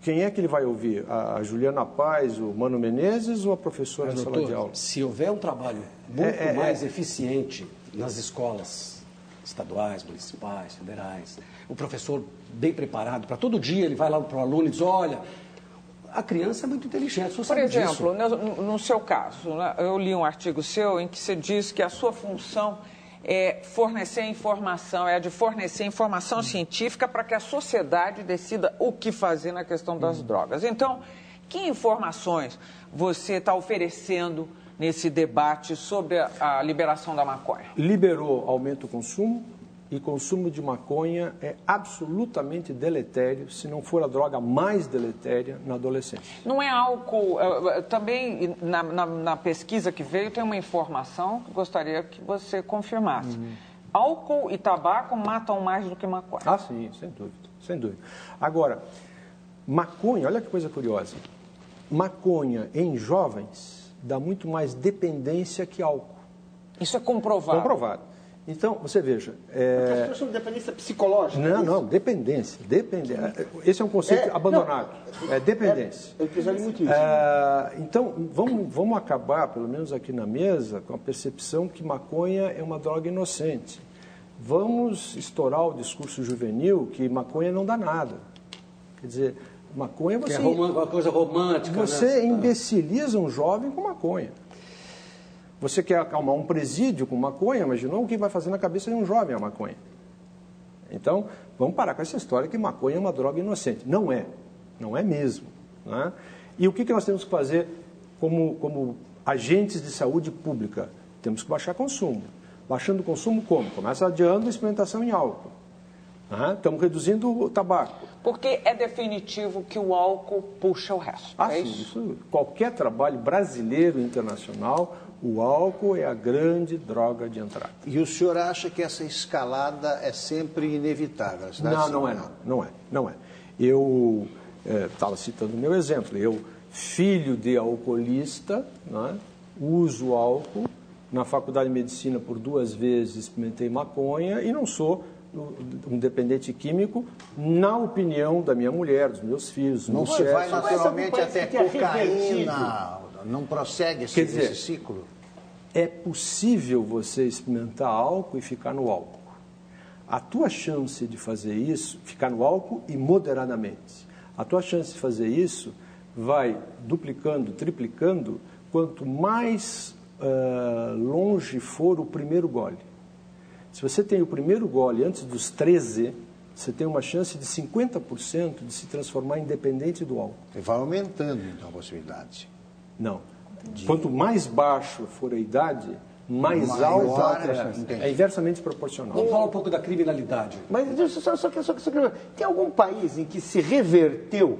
Speaker 2: Quem é que ele vai ouvir? A Juliana Paz, o Mano Menezes ou a professora de sala de aula?
Speaker 5: Se houver um trabalho muito mais eficiente nas escolas estaduais, municipais, federais, o professor bem preparado, para todo dia ele vai lá para o aluno e diz, olha, a criança é muito inteligente, você sabe disso.
Speaker 1: Por exemplo, no seu caso, né, eu li um artigo seu em que você diz que a sua função é fornecer informação, de fornecer informação científica para que a sociedade decida o que fazer na questão das drogas. Então, que informações você está oferecendo nesse debate sobre a liberação da maconha?
Speaker 2: Liberou, aumenta o consumo, e consumo de maconha é absolutamente deletério, se não for a droga mais deletéria na adolescência.
Speaker 1: Não é álcool, também na pesquisa que veio tem uma informação que gostaria que você confirmasse. Álcool e tabaco matam mais do que maconha.
Speaker 2: Ah, sim, sem dúvida, sem dúvida. Agora, maconha, olha que coisa curiosa, maconha em jovens dá muito mais dependência que álcool.
Speaker 1: Isso é comprovado?
Speaker 2: Comprovado. Então, você veja...
Speaker 6: As pessoas são dependência psicológica?
Speaker 2: Não, dependência. Esse é um conceito abandonado. Dependência.
Speaker 6: Eu precisaria muito isso.
Speaker 2: Então, vamos acabar, pelo menos aqui na mesa, com a percepção que maconha é uma droga inocente. Vamos estourar o discurso juvenil que maconha não dá nada. Quer dizer, maconha você...
Speaker 5: Que é uma coisa romântica.
Speaker 2: Você imbeciliza um jovem com maconha. Você quer acalmar um presídio com maconha, imaginou o que vai fazer na cabeça de um jovem a maconha. Então, vamos parar com essa história que maconha é uma droga inocente. Não é mesmo. Né? E o que nós temos que fazer como agentes de saúde pública? Temos que baixar consumo. Baixando o consumo como? Começa adiando a experimentação em álcool. Estamos reduzindo o tabaco.
Speaker 1: Porque é definitivo que o álcool puxa o resto.
Speaker 2: Sim, isso, qualquer trabalho brasileiro e internacional, o álcool é a grande droga de entrada.
Speaker 3: E o senhor acha que essa escalada é sempre inevitável?
Speaker 2: Não é. Eu estava citando o meu exemplo. Eu, filho de alcoolista, uso álcool. Na faculdade de medicina, por 2 vezes, experimentei maconha e não sou um dependente químico, na opinião da minha mulher, dos meus filhos.
Speaker 3: Não se vai naturalmente até cocaína, não prossegue esse ciclo?
Speaker 2: É possível você experimentar álcool e ficar no álcool. A tua chance de fazer isso, ficar no álcool e moderadamente, a tua chance de fazer isso vai duplicando, triplicando, quanto mais longe for o primeiro gole. Se você tem o primeiro gole antes dos 13, você tem uma chance de 50% de se transformar em dependente do álcool.
Speaker 3: E vai aumentando, então, a possibilidade.
Speaker 2: Não. Quanto mais baixo for a idade, mais alta é inversamente proporcional.
Speaker 5: Vamos falar um pouco da criminalidade.
Speaker 6: Mas só que tem algum país em que se reverteu?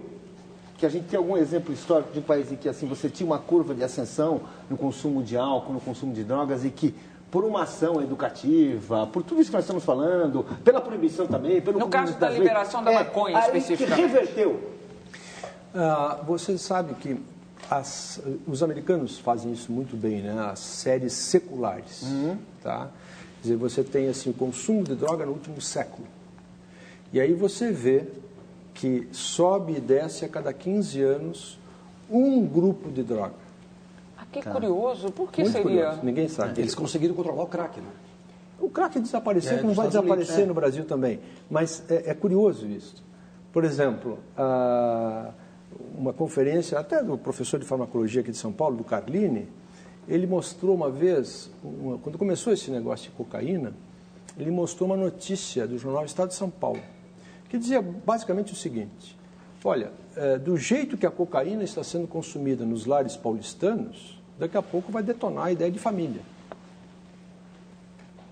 Speaker 6: Que a gente tem algum exemplo histórico de um país em que assim, você tinha uma curva de ascensão no consumo de álcool, no consumo de drogas e que por uma ação educativa, por tudo isso que nós estamos falando, pela proibição também, pelo
Speaker 1: no caso da liberação da maconha, especificamente.
Speaker 6: Que reverteu.
Speaker 2: Você sabe que os americanos fazem isso muito bem, né? As séries seculares, tá? Quer dizer, você tem assim o consumo de droga no último século. E aí você vê que sobe e desce a cada 15 anos um grupo de droga.
Speaker 1: Que curioso, por que
Speaker 2: Muito
Speaker 1: seria?
Speaker 2: Curioso. Ninguém sabe.
Speaker 5: Eles conseguiram controlar o crack, né?
Speaker 2: O crack desapareceu, como vai desaparecer no Brasil também. Mas é curioso isso. Por exemplo, uma conferência, até do professor de farmacologia aqui de São Paulo, do Carlini, ele mostrou uma vez, quando começou esse negócio de cocaína, ele mostrou uma notícia do jornal Estado de São Paulo, que dizia basicamente o seguinte: olha, do jeito que a cocaína está sendo consumida nos lares paulistanos, daqui a pouco vai detonar a ideia de família.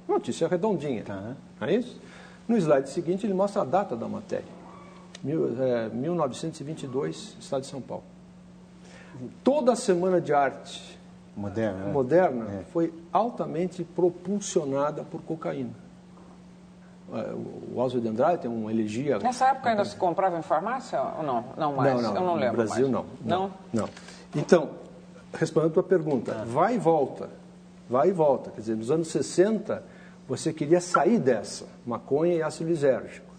Speaker 2: Notícia redondinha, não é isso? No slide seguinte ele mostra a data da matéria, 1922, Estado de São Paulo. Toda a Semana de Arte moderna foi altamente propulsionada por cocaína. O Oswald de Andrade tem uma elegia...
Speaker 1: Nessa época ainda se comprava em farmácia ou não? Não mais, eu não lembro
Speaker 2: no Brasil
Speaker 1: mais.
Speaker 2: Não? Então, respondendo a tua pergunta, vai e volta. Quer dizer, nos anos 60, você queria sair dessa, maconha e ácido lisérgico.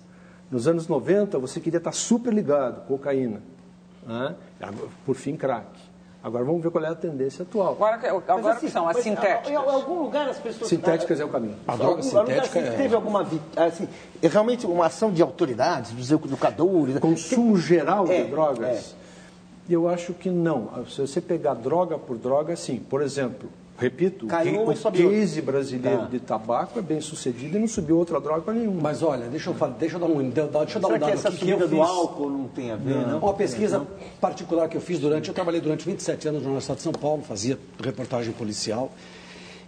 Speaker 2: Nos anos 90, você queria estar super ligado, cocaína. Né? Por fim, crack. Agora vamos ver qual é a tendência atual.
Speaker 1: Agora que são as sintéticas.
Speaker 6: Em algum lugar as pessoas...
Speaker 2: Sintéticas é o caminho.
Speaker 5: A droga sintética
Speaker 6: teve alguma... Assim, realmente uma ação de autoridades, dos educadores...
Speaker 2: Consumo geral de drogas? Eu acho que não. Se você pegar droga por droga, sim. Por exemplo, repito, o case brasileiro de tabaco é bem sucedido e não subiu outra droga nenhuma.
Speaker 5: Mas olha, deixa eu dar um dado.
Speaker 6: Será que essa subida do álcool não tem a ver, não?
Speaker 5: Uma pesquisa particular que eu fiz eu trabalhei durante 27 anos no Estado de São Paulo, fazia reportagem policial,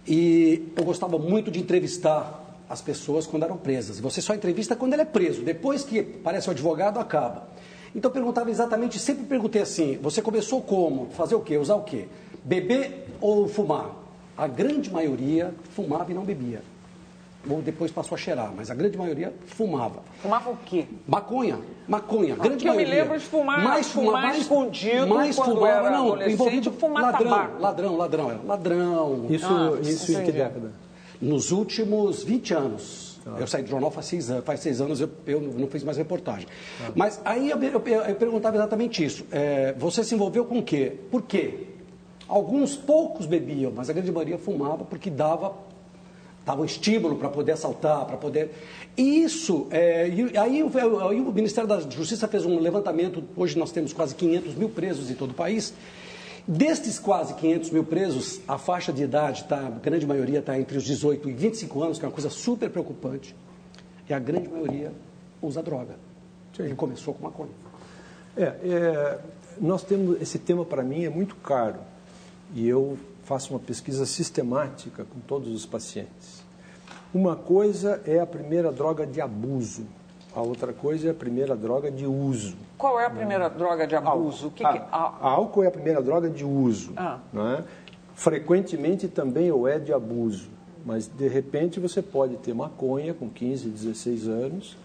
Speaker 5: e eu gostava muito de entrevistar as pessoas quando eram presas. Você só entrevista quando ele é preso, depois que aparece o advogado, acaba. Então eu perguntava exatamente, sempre perguntei assim, você começou como? Fazer o quê? Usar o quê? Beber ou fumar? A grande maioria fumava e não bebia. Ou depois passou a cheirar, mas a grande maioria fumava.
Speaker 1: Fumava o quê?
Speaker 5: Maconha. Grande
Speaker 1: eu
Speaker 5: maioria.
Speaker 1: me lembro de fumar escondido
Speaker 5: mais
Speaker 1: quando
Speaker 5: fumava,
Speaker 1: era
Speaker 5: não,
Speaker 1: adolescente,
Speaker 5: envolvido
Speaker 1: fumar tabaco.
Speaker 5: Ladrão.
Speaker 2: Isso em que década?
Speaker 5: Nos últimos 20 anos. Eu saí do jornal faz 6 anos, eu não fiz mais reportagem. Mas aí eu perguntava exatamente isso. Você se envolveu com o quê? Por quê? Alguns poucos bebiam, mas a grande maioria fumava porque dava um estímulo para poder assaltar, para poder... Isso, aí o Ministério da Justiça fez um levantamento, hoje nós temos quase 500 mil presos em todo o país. Destes quase 500 mil presos, a faixa de idade, a grande maioria está entre os 18 e 25 anos, que é uma coisa super preocupante, e a grande maioria usa droga. E começou com maconha.
Speaker 2: Nós temos, esse tema para mim é muito caro, e eu faço uma pesquisa sistemática com todos os pacientes. Uma coisa é a primeira droga de abuso, a outra coisa é a primeira droga de uso.
Speaker 1: Qual é a primeira droga de abuso?
Speaker 2: Álcool é a primeira droga de uso. Não é? Frequentemente também o é de abuso, mas de repente você pode ter maconha com 15, 16 anos,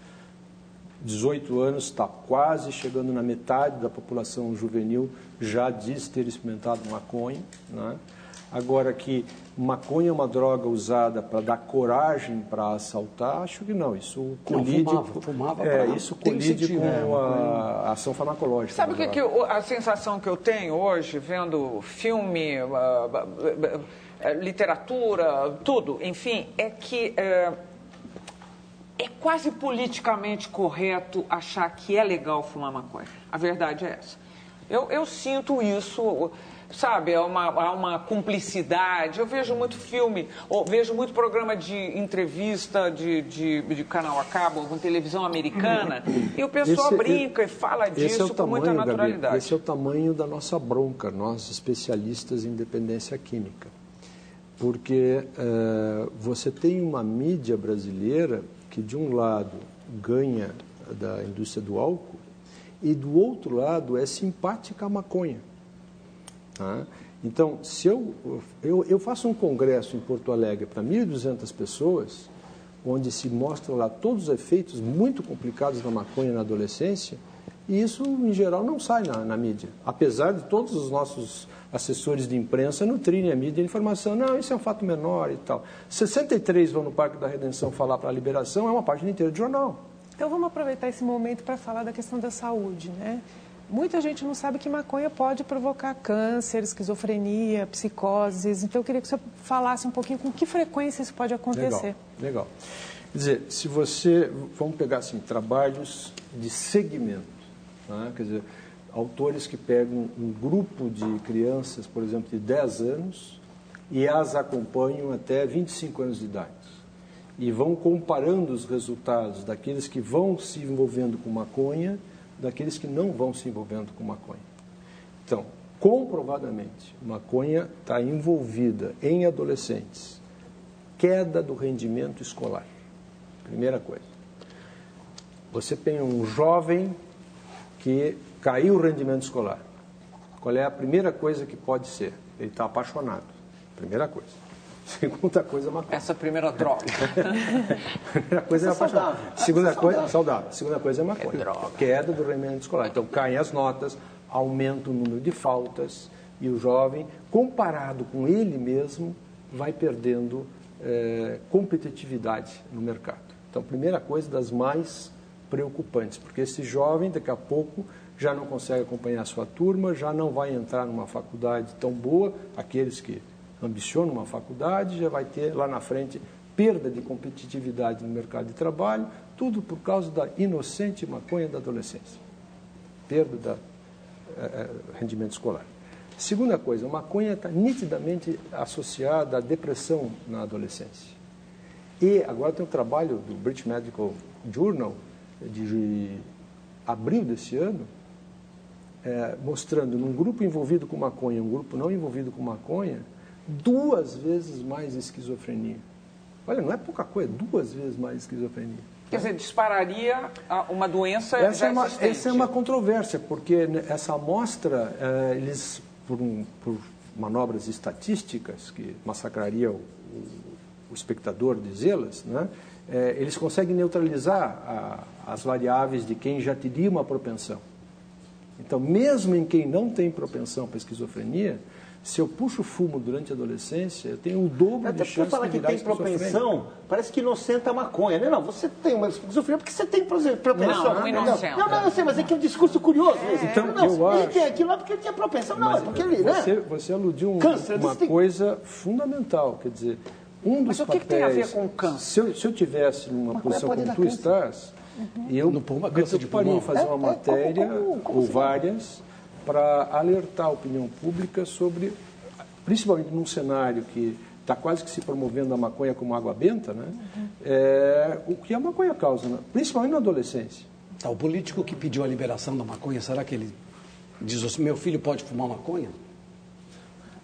Speaker 2: 18 anos, está quase chegando na metade da população juvenil, já diz ter experimentado maconha. Não é? Agora que maconha é uma droga usada para dar coragem para assaltar, acho que não. Isso colide, isso colide com a ação farmacológica.
Speaker 1: Sabe o que a sensação que eu tenho hoje, vendo filme, literatura, tudo, enfim, é que é quase politicamente correto achar que é legal fumar maconha. A verdade é essa. Eu sinto isso. sabe, há uma cumplicidade. Eu vejo muito filme, ou vejo muito programa de entrevista de canal a cabo, com televisão americana, e o pessoal brinca e fala disso com muita naturalidade.
Speaker 2: Gabi, esse é o tamanho da nossa bronca, nós especialistas em dependência química. Porque você tem uma mídia brasileira que, de um lado, ganha da indústria do álcool e, do outro lado, é simpática à maconha. Tá? Então, se eu faço um congresso em Porto Alegre para 1.200 pessoas, onde se mostram lá todos os efeitos muito complicados da maconha na adolescência, e isso, em geral, não sai na mídia. Apesar de todos os nossos assessores de imprensa nutrirem a mídia de informação, não, isso é um fato menor e tal. 63 vão no Parque da Redenção falar para a liberação, é uma página inteira de jornal.
Speaker 4: Então vamos aproveitar esse momento para falar da questão da saúde, né? Muita gente não sabe que maconha pode provocar câncer, esquizofrenia, psicoses. Então eu queria que você falasse um pouquinho com que frequência isso pode acontecer.
Speaker 2: Legal. Quer dizer, se você, vamos pegar assim, trabalhos de segmento, né? Quer dizer, autores que pegam um grupo de crianças, por exemplo, de 10 anos e as acompanham até 25 anos de idade. E vão comparando os resultados daqueles que vão se envolvendo com maconha, daqueles que não vão se envolvendo com maconha. Então, comprovadamente, maconha está envolvida em adolescentes. Queda do rendimento escolar. Primeira coisa. Você tem um jovem que caiu o rendimento escolar. Qual é a primeira coisa que pode ser? Ele está apaixonado. Primeira coisa. Segunda coisa é maconha.
Speaker 1: Essa primeira droga.
Speaker 2: Primeira coisa é apaixonado. Segunda coisa, saudável. Segunda coisa é maconha. Queda do rendimento escolar. Então, caem as notas, aumenta o número de faltas e o jovem, comparado com ele mesmo, vai perdendo competitividade no mercado. Então, primeira coisa das mais preocupantes, porque esse jovem, daqui a pouco, já não consegue acompanhar a sua turma, já não vai entrar numa faculdade tão boa, aqueles que ambicionam uma faculdade, já vai ter lá na frente perda de competitividade no mercado de trabalho, tudo por causa da inocente maconha da adolescência. Perda do rendimento escolar. Segunda coisa, a maconha está nitidamente associada à depressão na adolescência. E agora tem um trabalho do British Medical Journal, de abril desse ano, mostrando num grupo envolvido com maconha e um grupo não envolvido com maconha, 2 vezes mais esquizofrenia. Olha, não é pouca coisa, 2 vezes mais esquizofrenia.
Speaker 1: Quer dizer, dispararia uma doença já existente.
Speaker 2: Essa é uma controvérsia, porque essa amostra, eles, por manobras estatísticas, que massacraria o espectador dizê-las, né? Eles conseguem neutralizar as variáveis de quem já teria uma propensão. Então, mesmo em quem não tem propensão para esquizofrenia, se eu puxo fumo durante a adolescência, eu tenho o dobro de chance
Speaker 6: falar
Speaker 2: de
Speaker 6: que
Speaker 2: virar
Speaker 6: tem propensão, parece que inocenta a maconha. Não, você tem uma esquizofrenia porque você tem propensão.
Speaker 1: Não inocenta.
Speaker 6: Não, eu sei, mas é que é um discurso curioso.
Speaker 2: Então,
Speaker 6: não,
Speaker 2: eu
Speaker 6: ele
Speaker 2: acho...
Speaker 6: tem aquilo lá porque ele tinha propensão. Não, é porque ele...
Speaker 2: Você aludiu
Speaker 6: câncer,
Speaker 2: uma coisa fundamental, quer dizer...
Speaker 1: Mas o que tem a ver com o câncer?
Speaker 2: Se eu tivesse numa posição como tu estás, eu preocuparia em fazer uma matéria, ou várias, para alertar a opinião pública sobre, principalmente num cenário que está quase que se promovendo a maconha como água benta, né? O que a maconha causa, né? Principalmente na adolescência.
Speaker 5: Tá, o político que pediu a liberação da maconha, será que ele diz assim, meu filho pode fumar maconha?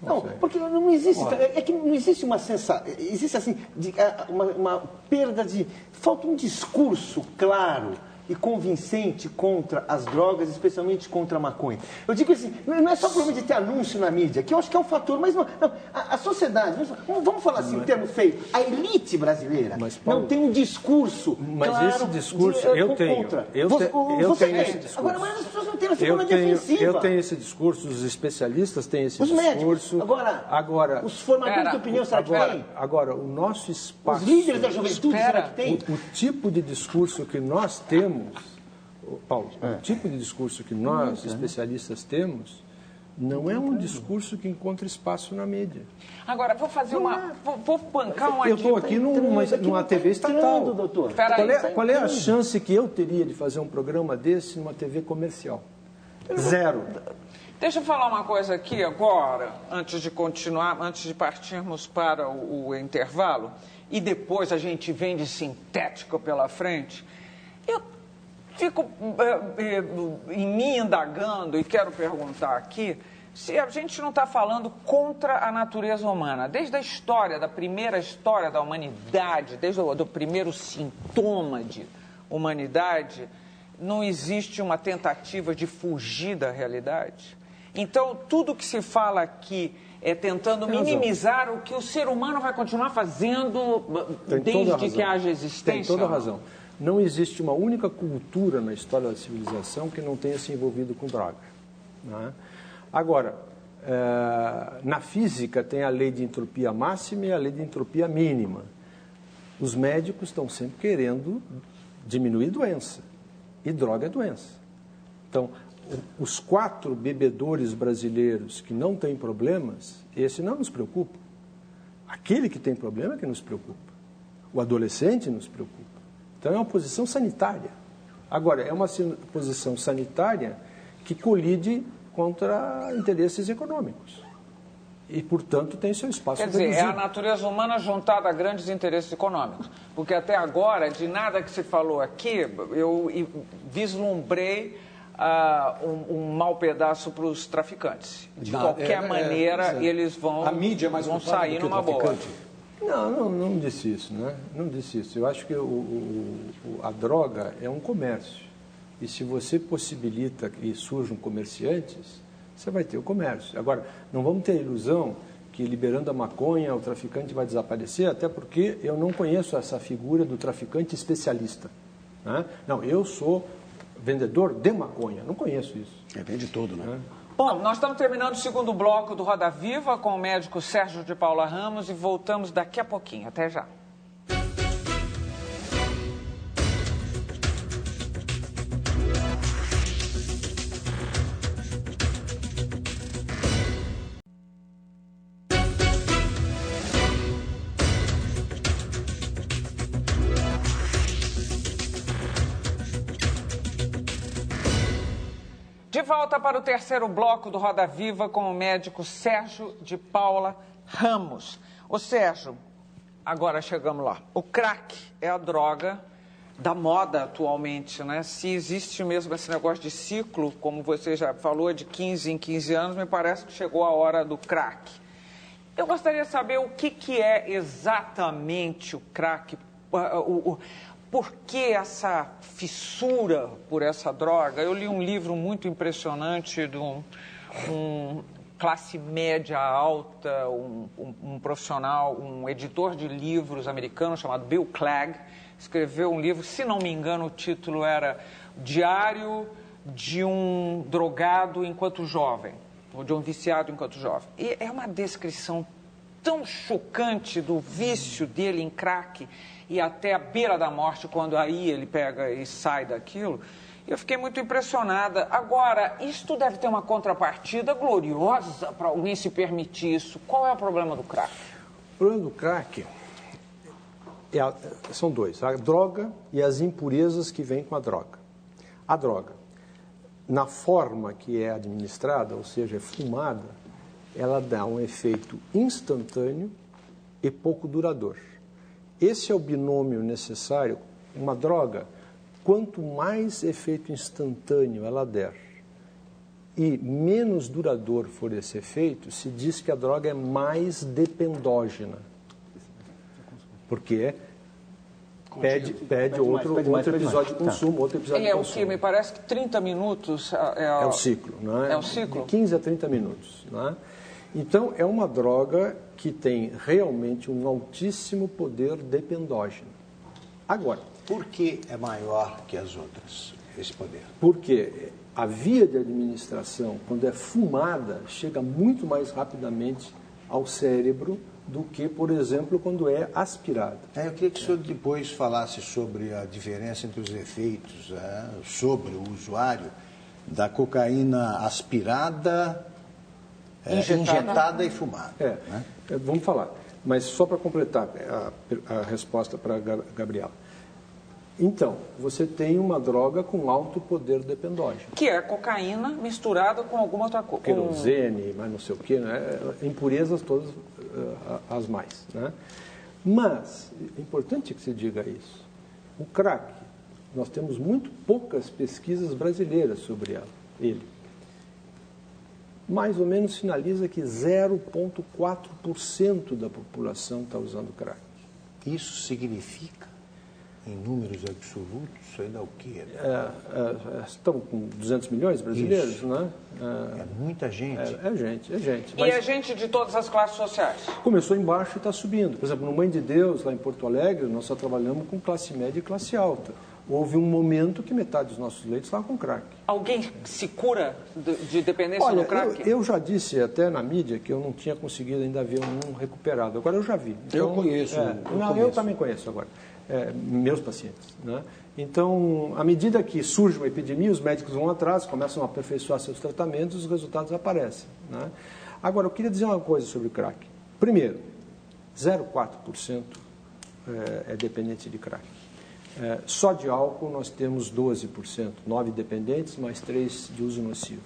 Speaker 6: Não, porque não existe, é que não existe uma sensação, existe assim, uma perda de, falta um discurso claro e convincente contra as drogas, especialmente contra a maconha. Eu digo assim, não é só problema de ter anúncio na mídia, que eu acho que é um fator, mas não, a sociedade, vamos falar assim, em termo feio, a elite brasileira não tem um discurso claro.
Speaker 2: Esse discurso eu tenho. Eu tenho esse discurso.
Speaker 6: Agora, mas as pessoas não têm, essa forma defensiva.
Speaker 2: Eu tenho esse discurso, os especialistas têm esse discurso.
Speaker 6: Os médicos, agora, os formadores de opinião, será que tem?
Speaker 2: Agora, o nosso espaço...
Speaker 6: Os líderes da juventude, será que tem?
Speaker 2: O tipo de discurso que nós temos, Paulo, o tipo de discurso que nós, especialistas, temos, não é um discurso que encontra espaço na mídia.
Speaker 1: Agora, vou fazer vou bancar uma...
Speaker 2: Eu estou aqui numa TV estatal.
Speaker 6: Doutor.
Speaker 2: Qual é a chance que eu teria de fazer um programa desse numa TV comercial? Zero.
Speaker 1: Deixa eu falar uma coisa aqui agora, antes de continuar, antes de partirmos para o intervalo, e depois a gente vem de sintético pela frente. Eu fico em mim indagando e quero perguntar aqui se a gente não está falando contra a natureza humana. Desde a história, da primeira história da humanidade, desde o primeiro sintoma de humanidade, não existe uma tentativa de fugir da realidade. Então, tudo que se fala aqui é tentando minimizar o que o ser humano vai continuar fazendo desde que haja existência.
Speaker 2: Tem toda a razão. Não existe uma única cultura na história da civilização que não tenha se envolvido com droga. Né? Agora, na física tem a lei de entropia máxima e a lei de entropia mínima. Os médicos estão sempre querendo diminuir doença. E droga é doença. Então, os 4 bebedores brasileiros que não têm problemas, esse não nos preocupa. Aquele que tem problema é que nos preocupa. O adolescente nos preocupa. Então, é uma posição sanitária. Agora, é uma posição sanitária que colide contra interesses econômicos. E, portanto, tem seu espaço reduzido.
Speaker 1: Quer dizer, é a natureza humana juntada a grandes interesses econômicos. Porque até agora, de nada que se falou aqui, eu vislumbrei um mau pedaço para os traficantes. De qualquer maneira, eles vão,
Speaker 5: a mídia é mais
Speaker 1: vão sair numa boa.
Speaker 2: Não disse isso, né? Não disse isso. Eu acho que a droga é um comércio. E se você possibilita que surjam comerciantes, você vai ter o comércio. Agora, não vamos ter a ilusão que liberando a maconha o traficante vai desaparecer, até porque eu não conheço essa figura do traficante especialista. Né? Não, eu sou vendedor de maconha, não conheço isso.
Speaker 5: Vende tudo, né?
Speaker 1: Bom, nós estamos terminando o segundo bloco do Roda Viva com o médico Sérgio de Paula Ramos e voltamos daqui a pouquinho. Até já. De volta para o terceiro bloco do Roda Viva com o médico Sérgio de Paula Ramos. Ô Sérgio, agora chegamos lá. O crack é a droga da moda atualmente, né? Se existe mesmo esse negócio de ciclo, como você já falou, de 15 em 15 anos, me parece que chegou a hora do crack. Eu gostaria de saber o que é exatamente o crack, por que essa fissura por essa droga? Eu li um livro muito impressionante de um classe média alta, um profissional, um editor de livros americano chamado Bill Clegg, escreveu um livro, se não me engano, o título era Diário de um Drogado Enquanto Jovem, ou de um Viciado Enquanto Jovem. E é uma descrição tão chocante do vício dele em crack e até a beira da morte, quando aí ele pega e sai daquilo. Eu fiquei muito impressionada. Agora, isto deve ter uma contrapartida gloriosa para alguém se permitir isso. Qual é o problema do crack?
Speaker 2: O problema do crack são dois: a droga e as impurezas que vêm com a droga. A droga, na forma que é administrada, ou seja, é fumada, ela dá um efeito instantâneo e pouco duradouro. Esse é o binômio necessário. Uma droga, quanto mais efeito instantâneo ela der e menos duradouro for esse efeito, se diz que a droga é mais dependógena. Porque pede outro episódio de consumo, outro episódio de consumo.
Speaker 1: O que? Me parece que 30 minutos
Speaker 2: é o ciclo, não é?
Speaker 1: É o ciclo?
Speaker 2: De 15 a 30 minutos, não é? Então, é uma droga que tem realmente um altíssimo poder dependógeno. Agora,
Speaker 3: por que é maior que as outras, esse poder?
Speaker 2: Porque a via de administração, quando é fumada, chega muito mais rapidamente ao cérebro do que, por exemplo, quando é aspirada.
Speaker 3: Eu queria que o senhor depois falasse sobre a diferença entre os efeitos sobre o usuário da cocaína aspirada, injetada e fumada. Né?
Speaker 2: Vamos falar. Mas só para completar a resposta para a Gabriela. Então, você tem uma droga com alto poder dependógeno.
Speaker 1: Que é a cocaína misturada com alguma outra coisa.
Speaker 2: Querosene, mas não sei o quê, né? Impurezas todas as mais. Né? Mas, é importante que se diga isso. O crack, nós temos muito poucas pesquisas brasileiras sobre ele. Mais ou menos sinaliza que 0,4% da população está usando crack.
Speaker 3: Isso significa, em números absolutos, isso aí dá o quê?
Speaker 2: Estão com 200 milhões de brasileiros,
Speaker 3: Isso.
Speaker 2: né?
Speaker 3: É muita gente.
Speaker 2: É gente.
Speaker 1: E é gente de todas as classes sociais?
Speaker 2: Começou embaixo e está subindo. Por exemplo, no Mãe de Deus, lá em Porto Alegre, nós só trabalhamos com classe média e classe alta. Houve um momento que metade dos nossos leitos estavam com crack.
Speaker 1: Alguém se cura de dependência
Speaker 2: Olha,
Speaker 1: do crack?
Speaker 2: eu já disse até na mídia que eu não tinha conseguido ainda ver um recuperado. Agora eu já vi. Então,
Speaker 5: eu conheço.
Speaker 2: Eu também conheço agora. Meus pacientes. Né? Então, à medida que surge uma epidemia, os médicos vão atrás, começam a aperfeiçoar seus tratamentos e os resultados aparecem. Né? Agora, eu queria dizer uma coisa sobre o crack. Primeiro, 0,4% é dependente de crack. Só de álcool nós temos 12%, 9 dependentes, mais 3 de uso nocivo.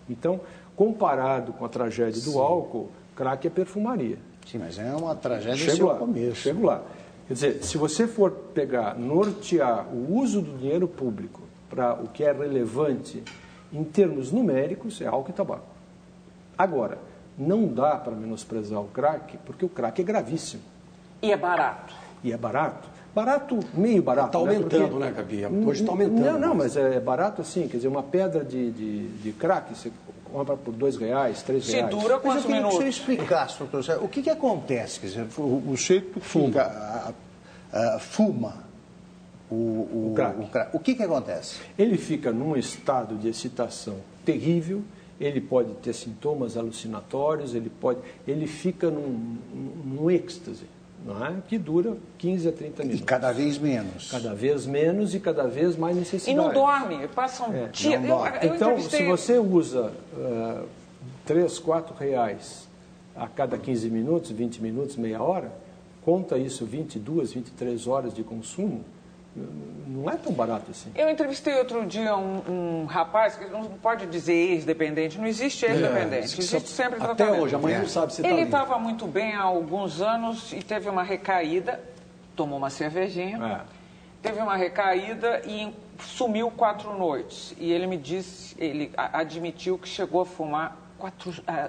Speaker 2: Então, comparado com a tragédia do álcool, crack é perfumaria.
Speaker 3: Sim, mas é uma tragédia no começo.
Speaker 2: Chego lá. Quer dizer, se você for nortear o uso do dinheiro público para o que é relevante em termos numéricos, é álcool e tabaco. Agora, não dá para menosprezar o crack, porque o crack é gravíssimo.
Speaker 1: E é barato.
Speaker 2: E é barato. Barato, meio barato.
Speaker 5: Está aumentando, né, Gabi? Hoje está aumentando.
Speaker 2: Não, mas é barato assim, quer dizer, uma pedra de crack, você compra por R$2, R$3.
Speaker 1: Se dura quantos minutos?
Speaker 3: Mas eu queria que o senhor explicasse, doutor, o que acontece? Quer dizer, o sujeito fuma o crack. O que acontece?
Speaker 2: Ele fica num estado de excitação terrível, ele pode ter sintomas alucinatórios, ele fica num êxtase. Não é? Que dura 15 a 30 minutos.
Speaker 3: E cada vez menos.
Speaker 2: Cada vez menos e cada vez mais necessidade.
Speaker 1: E não dorme, passa um dia.
Speaker 2: Então, se você usa R$3, R$4 a cada 15 minutos, 20 minutos, meia hora, conta isso 22, 23 horas de consumo, não é tão barato assim.
Speaker 1: Eu entrevistei outro dia um rapaz, que não pode dizer ex-dependente, não existe ex-dependente, existe sempre tratamento.
Speaker 5: Até hoje, amanhã não sabe se está
Speaker 1: Ele
Speaker 5: ali.
Speaker 1: estava muito bem há alguns anos e teve uma recaída, tomou uma cervejinha, teve uma recaída e sumiu 4 noites. E ele me disse, ele admitiu que chegou a fumar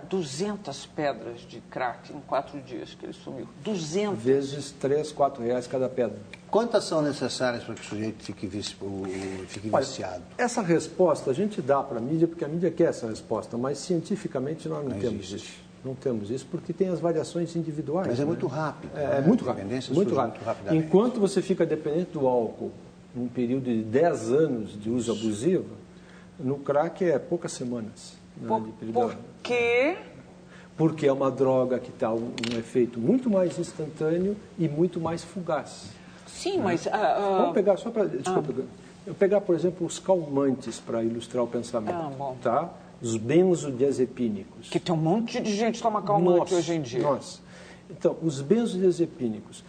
Speaker 1: 200 pedras de crack em 4 dias que ele sumiu. 200.
Speaker 2: Vezes R$3, R$4 cada pedra.
Speaker 3: Quantas são necessárias para que o sujeito fique viciado?
Speaker 2: Essa resposta a gente dá para a mídia, porque a mídia quer essa resposta, mas cientificamente nós não temos isso. Não temos isso porque tem as variações individuais.
Speaker 3: Mas é muito rápido.
Speaker 2: É muito rápido. Muito rápido. Enquanto você fica dependente do álcool num período de 10 anos de uso abusivo, no crack é poucas semanas.
Speaker 1: Por quê?
Speaker 2: Porque é uma droga que dá um efeito muito mais instantâneo e muito mais fugaz.
Speaker 1: Sim, mas...
Speaker 2: Vamos pegar só para... Eu pegar, por exemplo, os calmantes para ilustrar o pensamento. Tá? Os benzodiazepínicos.
Speaker 1: Que tem um monte de gente que toma calmante hoje em dia.
Speaker 2: Então, os benzodiazepínicos,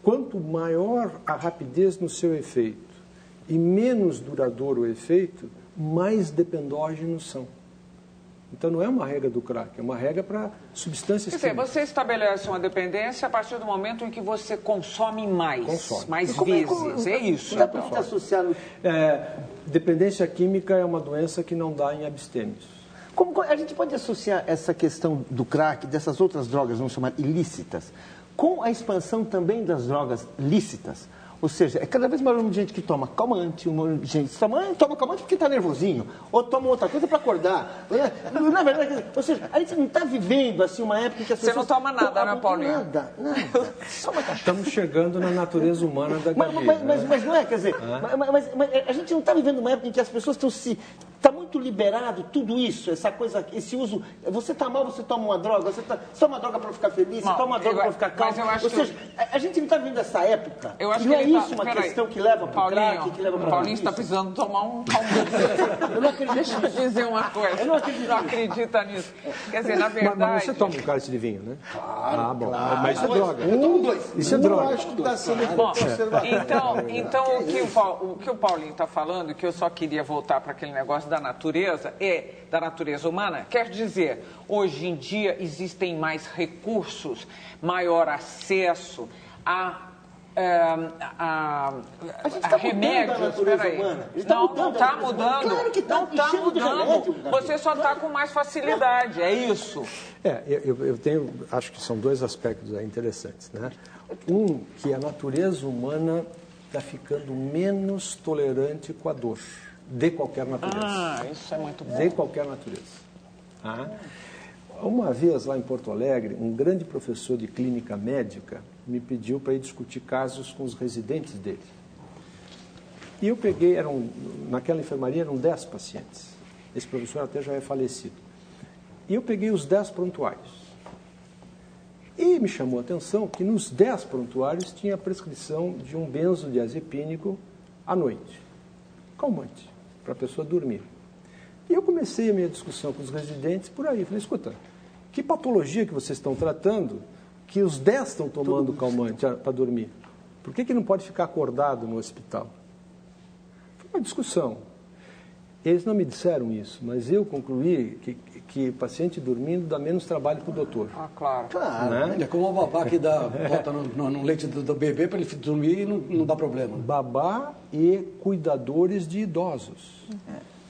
Speaker 2: quanto maior a rapidez no seu efeito e menos duradouro o efeito, mais dependógenos são. Então, não é uma regra do crack, é uma regra para substâncias químicas.
Speaker 1: Quer dizer, você estabelece uma dependência a partir do momento em que você consome mais. Mais vezes, é isso.
Speaker 6: Dá para estar associado...
Speaker 2: Dependência química é uma doença que não dá em abstêmios.
Speaker 6: Como a gente pode associar essa questão do crack, dessas outras drogas, vamos chamar ilícitas, com a expansão também das drogas lícitas? Ou seja, é cada vez maior número de gente que toma calmante, gente toma calmante porque está nervosinho, ou toma outra coisa para acordar. Na verdade, ou seja, a gente não está vivendo assim uma época em que as pessoas...
Speaker 1: Você não toma nada, né, Paulinho?
Speaker 6: Nada. Só uma
Speaker 2: Estamos chegando na natureza humana da Gabi.
Speaker 6: Mas não é, quer dizer, mas a gente não está vivendo uma época em que as pessoas estão se Está muito liberado tudo isso, essa coisa, esse uso. Você está mal, você toma uma droga, você toma uma droga para ficar feliz, você toma uma droga para ficar calmo. Ou seja, a gente não está vivendo essa época.
Speaker 1: Eu acho
Speaker 6: não
Speaker 1: que
Speaker 6: é isso uma questão que leva para o crack, que leva para o
Speaker 1: Paulinho está precisando tomar um calmante.
Speaker 6: Eu não acredito
Speaker 1: Deixa eu dizer uma coisa.
Speaker 6: Eu não acredito.
Speaker 1: Não acredita nisso. Quer dizer, na verdade...
Speaker 2: Mas você toma um cálice de vinho, né?
Speaker 6: Claro,
Speaker 2: bom.
Speaker 6: claro.
Speaker 2: Mas isso é droga.
Speaker 6: Eu tomo 2.
Speaker 2: Isso é droga.
Speaker 3: Eu acho que está sendo
Speaker 1: Bom,
Speaker 3: conservador.
Speaker 1: então o que o Paulinho está falando, que eu só queria voltar para aquele negócio da natureza, da natureza humana, quer dizer, hoje em dia existem mais recursos, maior acesso a remédios. Não está mudando.
Speaker 6: Claro que
Speaker 1: não está mudando. Você só está com mais facilidade, é isso.
Speaker 2: Eu tenho, acho que são dois aspectos aí interessantes, né? Um, que a natureza humana está ficando menos tolerante com a dor, de qualquer natureza.
Speaker 1: Isso é muito bom.
Speaker 2: De qualquer natureza. Uma vez lá em Porto Alegre, um grande professor de clínica médica me pediu para ir discutir casos com os residentes dele. E eu peguei, naquela enfermaria eram 10 pacientes. Esse professor até já é falecido. E eu peguei os 10 prontuários. E me chamou a atenção que nos 10 prontuários tinha a prescrição de um benzodiazepínico à noite. Calmante, para a pessoa dormir. E eu comecei a minha discussão com os residentes por aí. Falei, escuta, que patologia que vocês estão tratando que os 10 estão tomando calmante para dormir? Por que não pode ficar acordado no hospital? Foi uma discussão. Eles não me disseram isso, mas eu concluí que paciente dormindo dá menos trabalho para o doutor.
Speaker 1: Claro.
Speaker 2: Né?
Speaker 5: É como o babá que bota no leite do bebê para ele dormir e não dá problema.
Speaker 2: Babá e cuidadores de idosos.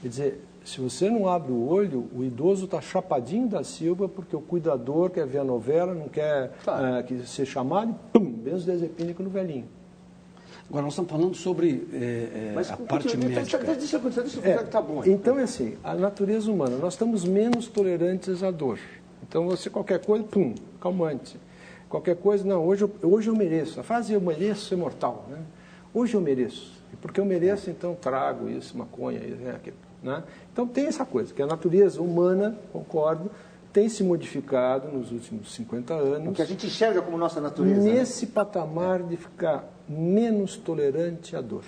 Speaker 2: Quer dizer, se você não abre o olho, o idoso está chapadinho da Silva porque o cuidador quer ver a novela, não quer ser chamado, e pum, benzodiazepínico no velhinho.
Speaker 5: Agora, nós estamos falando sobre a parte médica.
Speaker 6: Deixa eu que tá bom.
Speaker 2: Então, é assim, a natureza humana, nós estamos menos tolerantes à dor. Então, você, qualquer coisa, pum, calmante. Qualquer coisa, não, hoje eu mereço. A frase eu mereço é mortal, né? Hoje eu mereço. E porque eu mereço, então, trago isso, maconha, aquilo, né? Então, tem essa coisa, que a natureza humana, concordo, tem se modificado nos últimos 50 anos.
Speaker 6: O que a gente enxerga como nossa natureza.
Speaker 2: Nesse patamar de ficar menos tolerante à dor.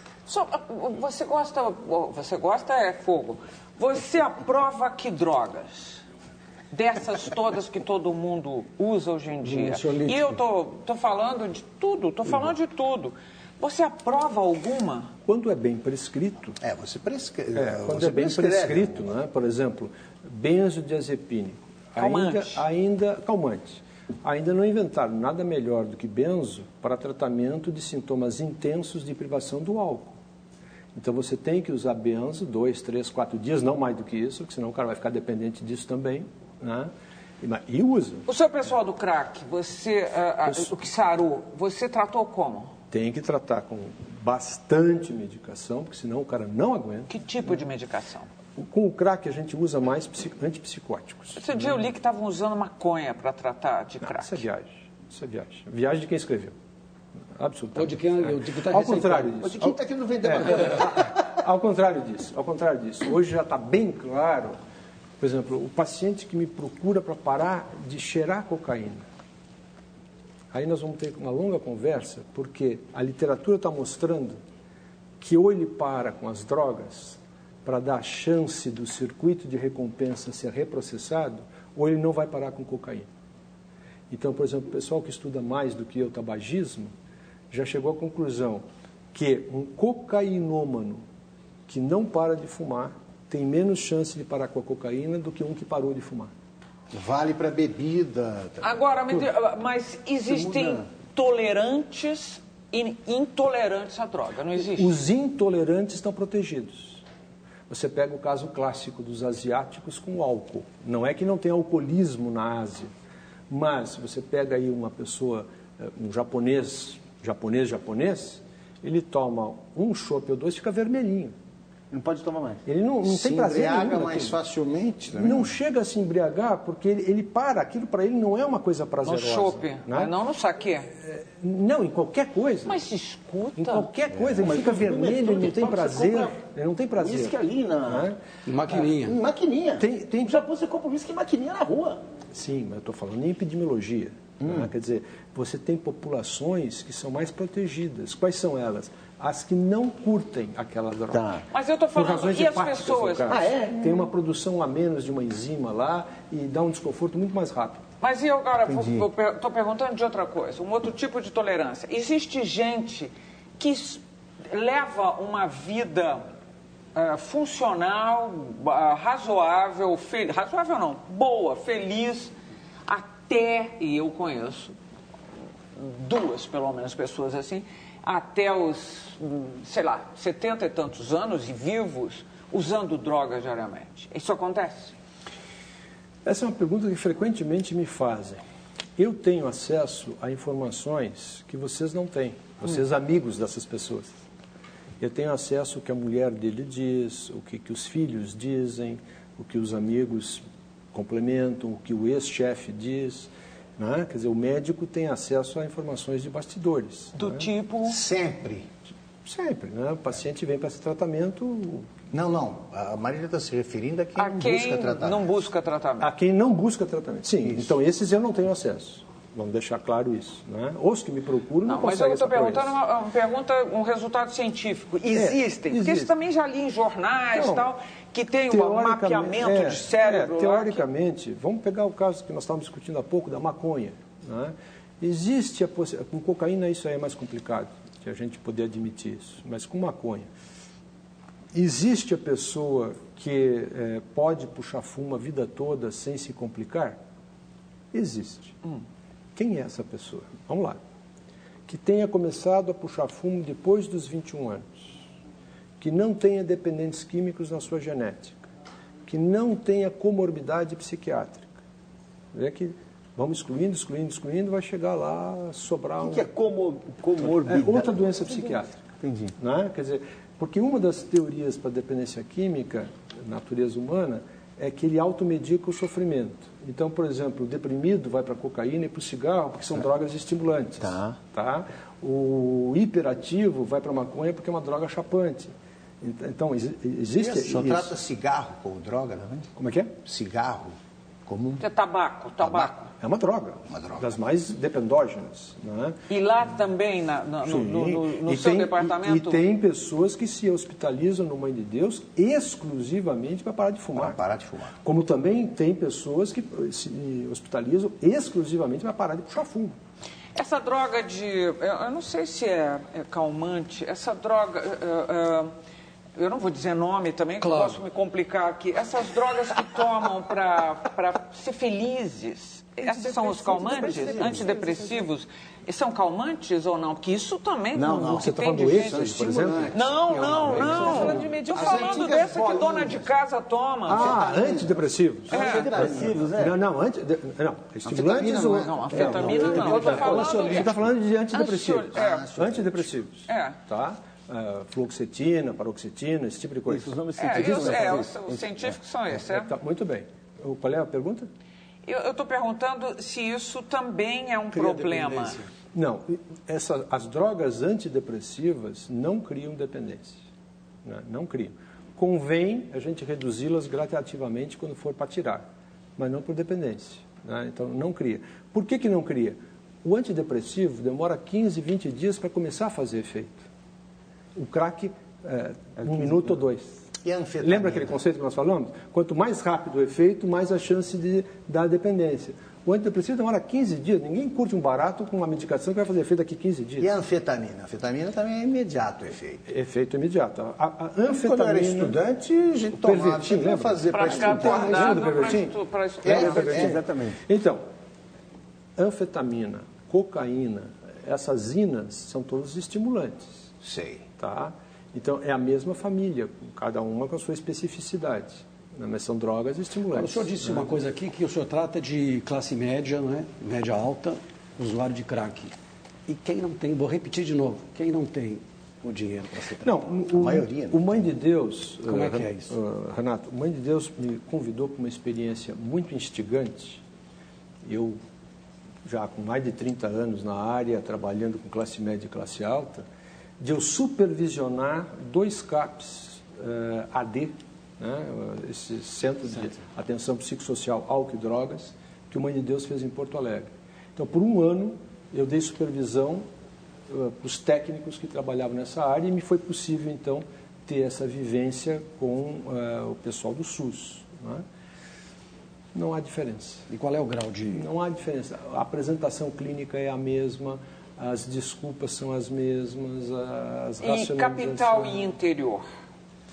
Speaker 1: Você gosta é fogo. Você aprova que drogas? Dessas todas que todo mundo usa hoje em dia. E eu tô falando de tudo, de tudo. Você aprova alguma?
Speaker 2: Quando é bem prescrito...
Speaker 3: Você prescreve.
Speaker 2: Quando é bem prescrito, né? Por exemplo, benzodiazepínico. Calmante. Ainda não inventaram nada melhor do que benzo para tratamento de sintomas intensos de privação do álcool. Então, você tem que usar benzo 2, 3, 4 dias, não mais do que isso, porque senão o cara vai ficar dependente disso também, né? E usa.
Speaker 1: O seu pessoal do crack, o que sarou, você tratou como?
Speaker 2: Tem que tratar com bastante medicação, porque senão o cara não aguenta.
Speaker 1: Que tipo de medicação?
Speaker 2: Com o crack a gente usa mais antipsicóticos.
Speaker 1: Esse dia eu li que estavam usando maconha para tratar de crack.
Speaker 2: Isso é viagem. Viagem de quem escreveu. Absolutamente.
Speaker 5: Ou de quem está
Speaker 2: Ao contrário disso.
Speaker 6: Ou de quem está querendo vender maconha.
Speaker 2: Ao contrário disso. Hoje já está bem claro, por exemplo, o paciente que me procura para parar de cheirar cocaína. Aí nós vamos ter uma longa conversa, porque a literatura está mostrando que ou ele para com as drogas para dar a chance do circuito de recompensa ser reprocessado, ou ele não vai parar com cocaína. Então, por exemplo, o pessoal que estuda mais do que eu tabagismo, já chegou à conclusão que um cocainômano que não para de fumar tem menos chance de parar com a cocaína do que um que parou de fumar.
Speaker 3: Vale para bebida.
Speaker 1: Agora, mas existem tolerantes e intolerantes à droga, não existe?
Speaker 2: Os intolerantes estão protegidos. Você pega o caso clássico dos asiáticos com o álcool. Não é que não tem alcoolismo na Ásia, mas você pega aí uma pessoa, um japonês, ele toma um chopp ou dois, fica vermelhinho.
Speaker 6: Não pode tomar mais.
Speaker 2: Ele não tem prazer nenhum.
Speaker 3: Se embriaga mais
Speaker 2: naquilo.
Speaker 3: facilmente. Né?
Speaker 2: Não chega a se embriagar porque ele para. Aquilo para ele não é uma coisa
Speaker 1: No
Speaker 2: prazerosa.
Speaker 1: chope,
Speaker 2: né?
Speaker 1: mas não no saquê.
Speaker 2: Não, em qualquer coisa.
Speaker 1: Mas escuta.
Speaker 2: Em qualquer coisa. Ele fica vermelho, ele não tem prazer. Ele não tem prazer.
Speaker 6: Uísque ali
Speaker 2: né?
Speaker 5: Maquininha.
Speaker 6: Maquininha.
Speaker 2: Tem...
Speaker 6: No Japão você compra uísque em maquininha na rua.
Speaker 2: Sim, mas eu estou falando em epidemiologia. Né? Quer dizer, você tem populações que são mais protegidas. Quais são elas? As que não curtem aquela droga.
Speaker 6: Tá.
Speaker 1: Mas eu estou
Speaker 2: Por
Speaker 1: falando,
Speaker 2: razões
Speaker 1: e as
Speaker 2: hepáticas,
Speaker 1: pessoas?
Speaker 2: no caso.
Speaker 6: Ah, é?
Speaker 2: Tem uma produção a menos de uma enzima lá e dá um desconforto muito mais rápido.
Speaker 1: Mas eu agora estou perguntando de outra coisa, um outro tipo de tolerância. Existe gente que leva uma vida funcional, razoável, razoável não, boa, feliz, até, e eu conheço duas, pelo menos, pessoas assim, até os, sei lá, 70 e tantos anos e vivos, usando drogas diariamente. Isso acontece?
Speaker 2: Essa é uma pergunta que frequentemente me fazem. Eu tenho acesso a informações que vocês não têm, vocês amigos dessas pessoas. Eu tenho acesso ao que a mulher dele diz, o que os filhos dizem, o que os amigos complementam, o que o ex-chefe diz. Né? Quer dizer, o médico tem acesso a informações de bastidores.
Speaker 1: Do
Speaker 2: né?
Speaker 1: tipo...
Speaker 3: Sempre.
Speaker 2: Sempre. Né? O paciente vem para esse tratamento...
Speaker 3: Não. A Marília está se referindo a quem,
Speaker 1: A quem
Speaker 3: busca tratamento.
Speaker 1: não busca tratamento.
Speaker 2: A quem não busca tratamento. Sim,
Speaker 3: Isso.
Speaker 2: então esses eu não tenho acesso. Vamos deixar claro isso. Né? Os que me procuram não
Speaker 1: Mas eu
Speaker 2: conseguem
Speaker 1: estou
Speaker 2: essa
Speaker 1: perguntando um resultado científico. Existem? Porque isso também já li em jornais
Speaker 2: Não,
Speaker 1: tal, que tem um mapeamento de cérebro.
Speaker 2: Teoricamente, vamos pegar o caso que nós estávamos discutindo há pouco da maconha. Né? Existe a possibilidade. Com cocaína isso aí é mais complicado, que a gente poder admitir isso. Mas com maconha, existe a pessoa que pode puxar fumo a vida toda sem se complicar? Existe. Quem é essa pessoa? Vamos lá. Que tenha começado a puxar fumo depois dos 21 anos, que não tenha dependentes químicos na sua genética, que não tenha comorbidade psiquiátrica. É que vamos excluindo, vai chegar lá a sobrar
Speaker 6: O que é comorbidade?
Speaker 2: outra doença psiquiátrica.
Speaker 6: Entendi.
Speaker 2: Né? Quer dizer, porque uma das teorias para a dependência química, natureza humana, é que ele automedica o sofrimento. Então, por exemplo, o deprimido vai para a cocaína e para o cigarro, porque são drogas estimulantes. Tá? O hiperativo vai para a maconha porque é uma droga chapante. Então, existe...
Speaker 3: Só trata cigarro como droga, não é?
Speaker 2: Como é que é?
Speaker 3: Cigarro comum.
Speaker 1: É tabaco.
Speaker 2: É uma droga. Das mais dependógenas. Né?
Speaker 1: E lá também, no seu departamento...
Speaker 2: E tem pessoas que se hospitalizam no Mãe de Deus exclusivamente para parar de fumar.
Speaker 3: Para parar de fumar.
Speaker 2: Como também tem pessoas que se hospitalizam exclusivamente para parar de puxar fumo.
Speaker 1: Essa droga eu não sei se é calmante, essa droga... eu não vou dizer nome também, que eu posso me complicar aqui. Essas drogas que tomam para ser felizes, esses são os calmantes, antidepressivos, e são calmantes ou não? Porque isso também...
Speaker 2: Não. Você está falando do êxtase, por exemplo?
Speaker 1: Não. Estou falando dessa que dona de casa toma.
Speaker 2: Antidepressivos.
Speaker 6: Antidepressivos,
Speaker 2: Não, estimulantes ou...
Speaker 1: Não, anfetamina não. Eu estou falando...
Speaker 2: Você está falando de antidepressivos.
Speaker 1: Antidepressivos.
Speaker 2: Tá? Fluoxetina, paroxetina, esse tipo de coisa.
Speaker 6: Os nomes científicos
Speaker 1: os científicos são esses,
Speaker 2: Tá, muito bem. Qual é a pergunta?
Speaker 1: Eu estou perguntando se isso também é um problema.
Speaker 2: Não, as drogas antidepressivas não criam dependência. Né? Não criam. Convém a gente reduzi-las gradativamente quando for para tirar, mas não por dependência. Né? Então, não cria. Por que não cria? O antidepressivo demora 15, 20 dias para começar a fazer efeito. O crack, 1 minuto ou 2.
Speaker 3: E a anfetamina?
Speaker 2: Lembra aquele conceito que nós falamos? Quanto mais rápido o efeito, mais a chance de dar dependência. O antidepressivo demora 15 dias. Ninguém curte um barato com uma medicação que vai fazer efeito daqui a 15 dias.
Speaker 3: E a anfetamina? A anfetamina também é imediato o efeito.
Speaker 2: Efeito imediato. A anfetamina...
Speaker 3: Quando eu era estudante, a gente tomava para fazer, para estudar.
Speaker 1: Para estudar.
Speaker 6: Exatamente.
Speaker 2: Então, anfetamina, cocaína, essas inas são todos estimulantes.
Speaker 3: Sei.
Speaker 2: Tá? Então, é a mesma família, cada uma com a sua especificidade. Né? Mas são drogas estimulantes.
Speaker 5: O senhor disse uma coisa aqui, que o senhor trata de classe média, não é? Média alta, usuário de crack. E quem não tem, vou repetir de novo, quem não tem o dinheiro para se tratar?
Speaker 2: Não,
Speaker 3: A maioria, né?
Speaker 2: o Mãe de Deus,
Speaker 5: Como é que é isso?
Speaker 2: Renato, o Mãe de Deus me convidou para uma experiência muito instigante. Eu, já com mais de 30 anos na área, trabalhando com classe média e classe alta, de eu supervisionar 2 CAPs AD, né, esse Centro de Atenção Psicossocial, Álcool e Drogas, que o Mãe de Deus fez em Porto Alegre. Então, por um ano, eu dei supervisão para os técnicos que trabalhavam nessa área e me foi possível, então, ter essa vivência com o pessoal do SUS. Né? Não há diferença.
Speaker 5: E qual é o grau de...
Speaker 2: Não há diferença. A apresentação clínica é a mesma, as desculpas são as mesmas, as racionalizações...
Speaker 1: E capital e interior?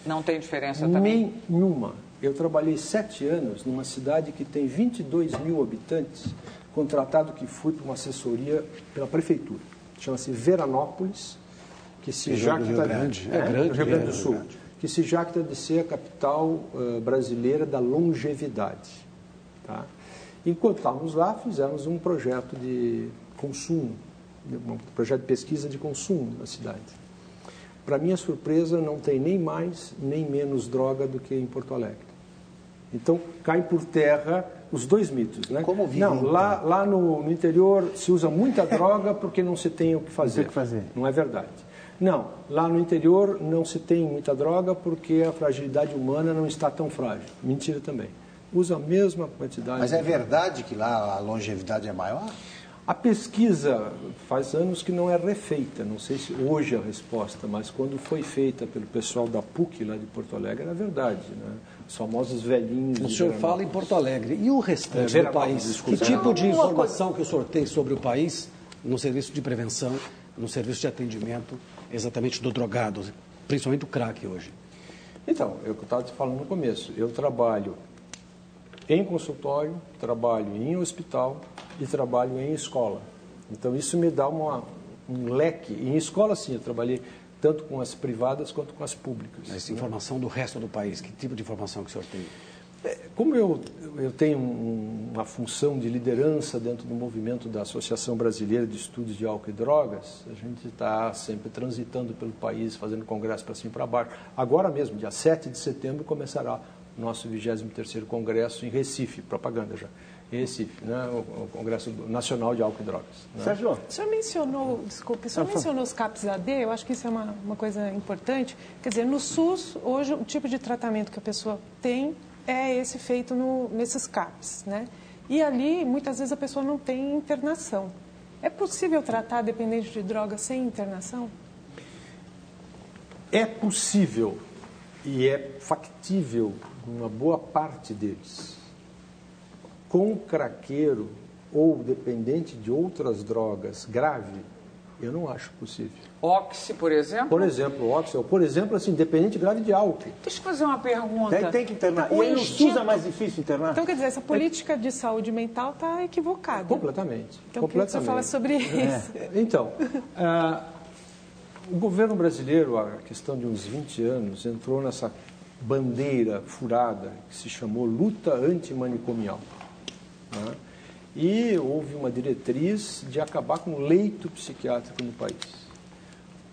Speaker 1: Não tem diferença também?
Speaker 2: Nenhuma. Eu trabalhei 7 anos numa cidade que tem 22 mil habitantes, contratado que fui para uma assessoria pela prefeitura. Chama-se Veranópolis, que se jacta
Speaker 5: Rio Grande. É grande,
Speaker 2: Rio Grande do Sul,
Speaker 5: grande.
Speaker 2: que se jacta de ser a capital brasileira da longevidade. Tá? Enquanto estávamos lá, fizemos um projeto de consumo, um projeto de pesquisa de consumo na cidade. Para minha surpresa, não tem nem mais nem menos droga do que em Porto Alegre. Então, caem por terra os 2 mitos, né?
Speaker 3: Como vivem,
Speaker 2: não, lá no interior se usa muita droga porque não se tem o que fazer.
Speaker 6: Não tem o que fazer.
Speaker 2: Não é verdade. Não, lá no interior não se tem muita droga porque a fragilidade humana não está tão frágil. Mentira também. Usa a mesma quantidade.
Speaker 3: Mas é verdade que lá a longevidade é maior?
Speaker 2: A pesquisa faz anos que não é refeita, não sei se hoje é a resposta, mas quando foi feita pelo pessoal da PUC lá de Porto Alegre, era verdade, né? Os famosos velhinhos.
Speaker 5: O senhor fala em Porto Alegre. E o restante do país?
Speaker 2: Desculpa.
Speaker 5: Que tipo de informação que o senhor tem sobre o país no serviço de prevenção, no serviço de atendimento, exatamente do drogado, principalmente do crack hoje?
Speaker 2: Então, eu estava te falando no começo, eu trabalho em consultório, trabalho em hospital e trabalho em escola. Então, isso me dá um leque. Em escola, sim, eu trabalhei tanto com as privadas quanto com as públicas.
Speaker 5: Essa informação do resto do país, que tipo de informação que o senhor tem?
Speaker 2: Como eu tenho uma função de liderança dentro do movimento da Associação Brasileira de Estudos de Álcool e Drogas, a gente está sempre transitando pelo país, fazendo congresso para cima e para baixo. Agora mesmo, dia 7 de setembro, começará o nosso 23º Congresso em Recife, propaganda já, em Recife, né? O Congresso Nacional de Álcool e Drogas. Né?
Speaker 6: Sérgio,
Speaker 4: O senhor mencionou, desculpe, o senhor mencionou os CAPs AD, eu acho que isso é uma coisa importante. Quer dizer, no SUS, hoje, o tipo de tratamento que a pessoa tem é esse feito nesses CAPs, né? E ali, muitas vezes, a pessoa não tem internação. É possível tratar dependente de droga sem internação?
Speaker 2: É possível e é factível uma boa parte deles. Com craqueiro ou dependente de outras drogas grave, eu não acho possível.
Speaker 1: Oxi, por exemplo?
Speaker 2: Por exemplo, óxido, por exemplo, assim, dependente grave de álcool.
Speaker 1: Deixa eu fazer uma pergunta.
Speaker 6: tem que internar.
Speaker 1: O
Speaker 6: E aí no
Speaker 1: instinto-
Speaker 6: SUS é mais difícil internar?
Speaker 4: Então, quer dizer, essa política de saúde mental está equivocada.
Speaker 2: Completamente.
Speaker 4: Então, eu queria que o senhor falasse sobre isso.
Speaker 2: Então, o governo brasileiro, há questão de uns 20 anos, entrou nessa bandeira furada que se chamou luta antimanicomial. Né? E houve uma diretriz de acabar com o leito psiquiátrico no país.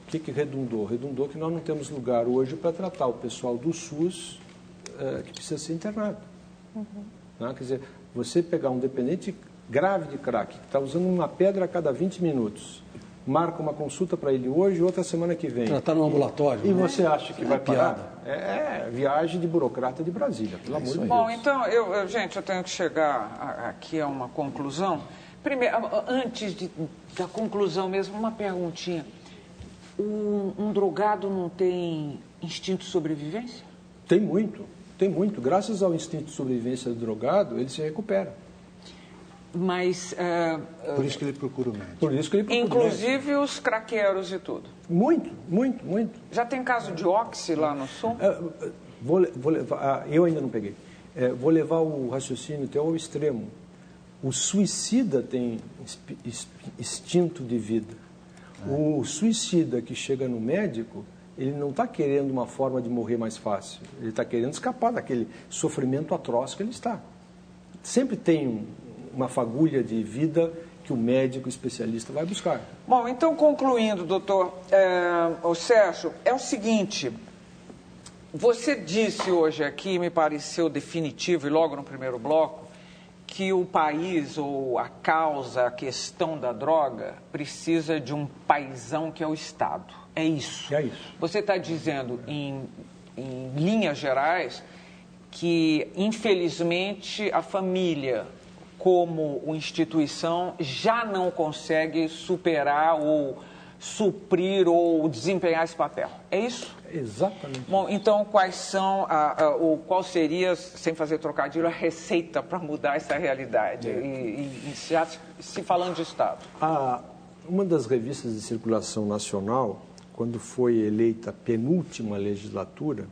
Speaker 2: O que redundou? Redundou que nós não temos lugar hoje para tratar o pessoal do SUS que precisa ser internado. Né? Quer dizer, você pegar um dependente grave de crack, que está usando uma pedra a cada 20 minutos, marca uma consulta para ele hoje e outra semana que vem.
Speaker 5: Tratar no ambulatório.
Speaker 2: E você acha que vai
Speaker 5: piada.
Speaker 2: parar? É viagem de burocrata de Brasília, pelo amor de Deus.
Speaker 1: Bom, então, gente, eu tenho que chegar aqui a uma conclusão. Primeiro, antes da conclusão mesmo, uma perguntinha. Um drogado não tem instinto de sobrevivência?
Speaker 2: Tem muito, tem muito. Graças ao instinto de sobrevivência do drogado, ele se recupera.
Speaker 1: Mas,
Speaker 3: Por isso que ele procura o médico.
Speaker 2: Por isso que ele procura o médico.
Speaker 1: inclusive os craqueiros e tudo.
Speaker 2: Muito, muito, muito.
Speaker 1: Já tem caso de oxi lá no sul?
Speaker 2: Vou levar, eu ainda não peguei. Vou levar o raciocínio até ao extremo. O suicida tem instinto de vida. O suicida que chega no médico, ele não está querendo uma forma de morrer mais fácil. Ele está querendo escapar daquele sofrimento atroz que ele está. Sempre tem uma fagulha de vida que o médico especialista vai buscar.
Speaker 1: Bom, então, concluindo, doutor Sérgio, é o seguinte, você disse hoje aqui, me pareceu definitivo, e logo no primeiro bloco, que o país, ou a causa, a questão da droga, precisa de um paizão que é o Estado. É isso.
Speaker 2: É isso.
Speaker 1: Você está dizendo, em linhas gerais, que, infelizmente, a família, como instituição, já não consegue superar ou suprir ou desempenhar esse papel. É isso?
Speaker 2: Exatamente.
Speaker 1: Bom, então quais são, qual seria, sem fazer trocadilho, a receita para mudar essa realidade? E já se falando de Estado.
Speaker 2: Uma das revistas de circulação nacional, quando foi eleita a penúltima legislatura,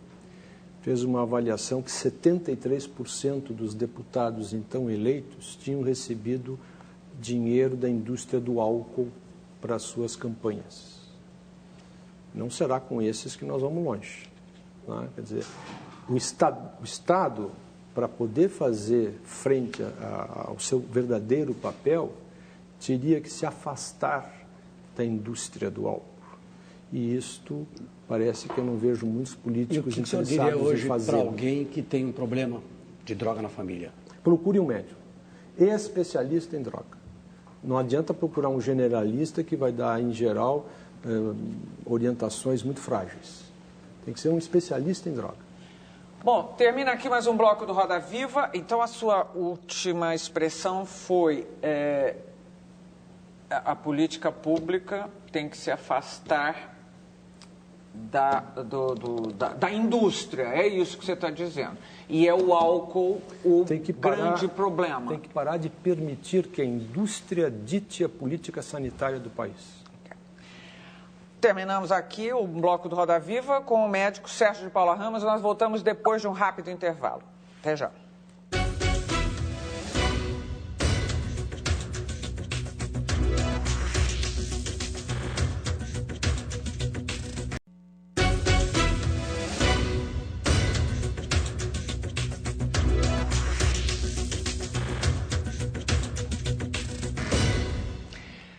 Speaker 2: fez uma avaliação que 73% dos deputados então eleitos tinham recebido dinheiro da indústria do álcool para suas campanhas. Não será com esses que nós vamos longe. Né? Quer dizer, o Estado, para poder fazer frente ao seu verdadeiro papel, teria que se afastar da indústria do álcool. E isto parece que eu não vejo muitos políticos interessados em fazer.
Speaker 5: E o que o senhor diria hoje para alguém que tem um problema de droga na família?
Speaker 2: Procure um médico, especialista em droga. Não adianta procurar um generalista que vai dar, em geral, orientações muito frágeis. Tem que ser um especialista em droga.
Speaker 1: Bom, termina aqui mais um bloco do Roda Viva. Então, a sua última expressão foi a política pública tem que se afastar da indústria. É isso que você está dizendo. E é o álcool grande problema.
Speaker 2: Tem que parar de permitir que a indústria dite a política sanitária do país.
Speaker 1: Terminamos aqui o bloco do Roda Viva com o médico Sérgio de Paula Ramos. Nós voltamos depois de um rápido intervalo. Até já.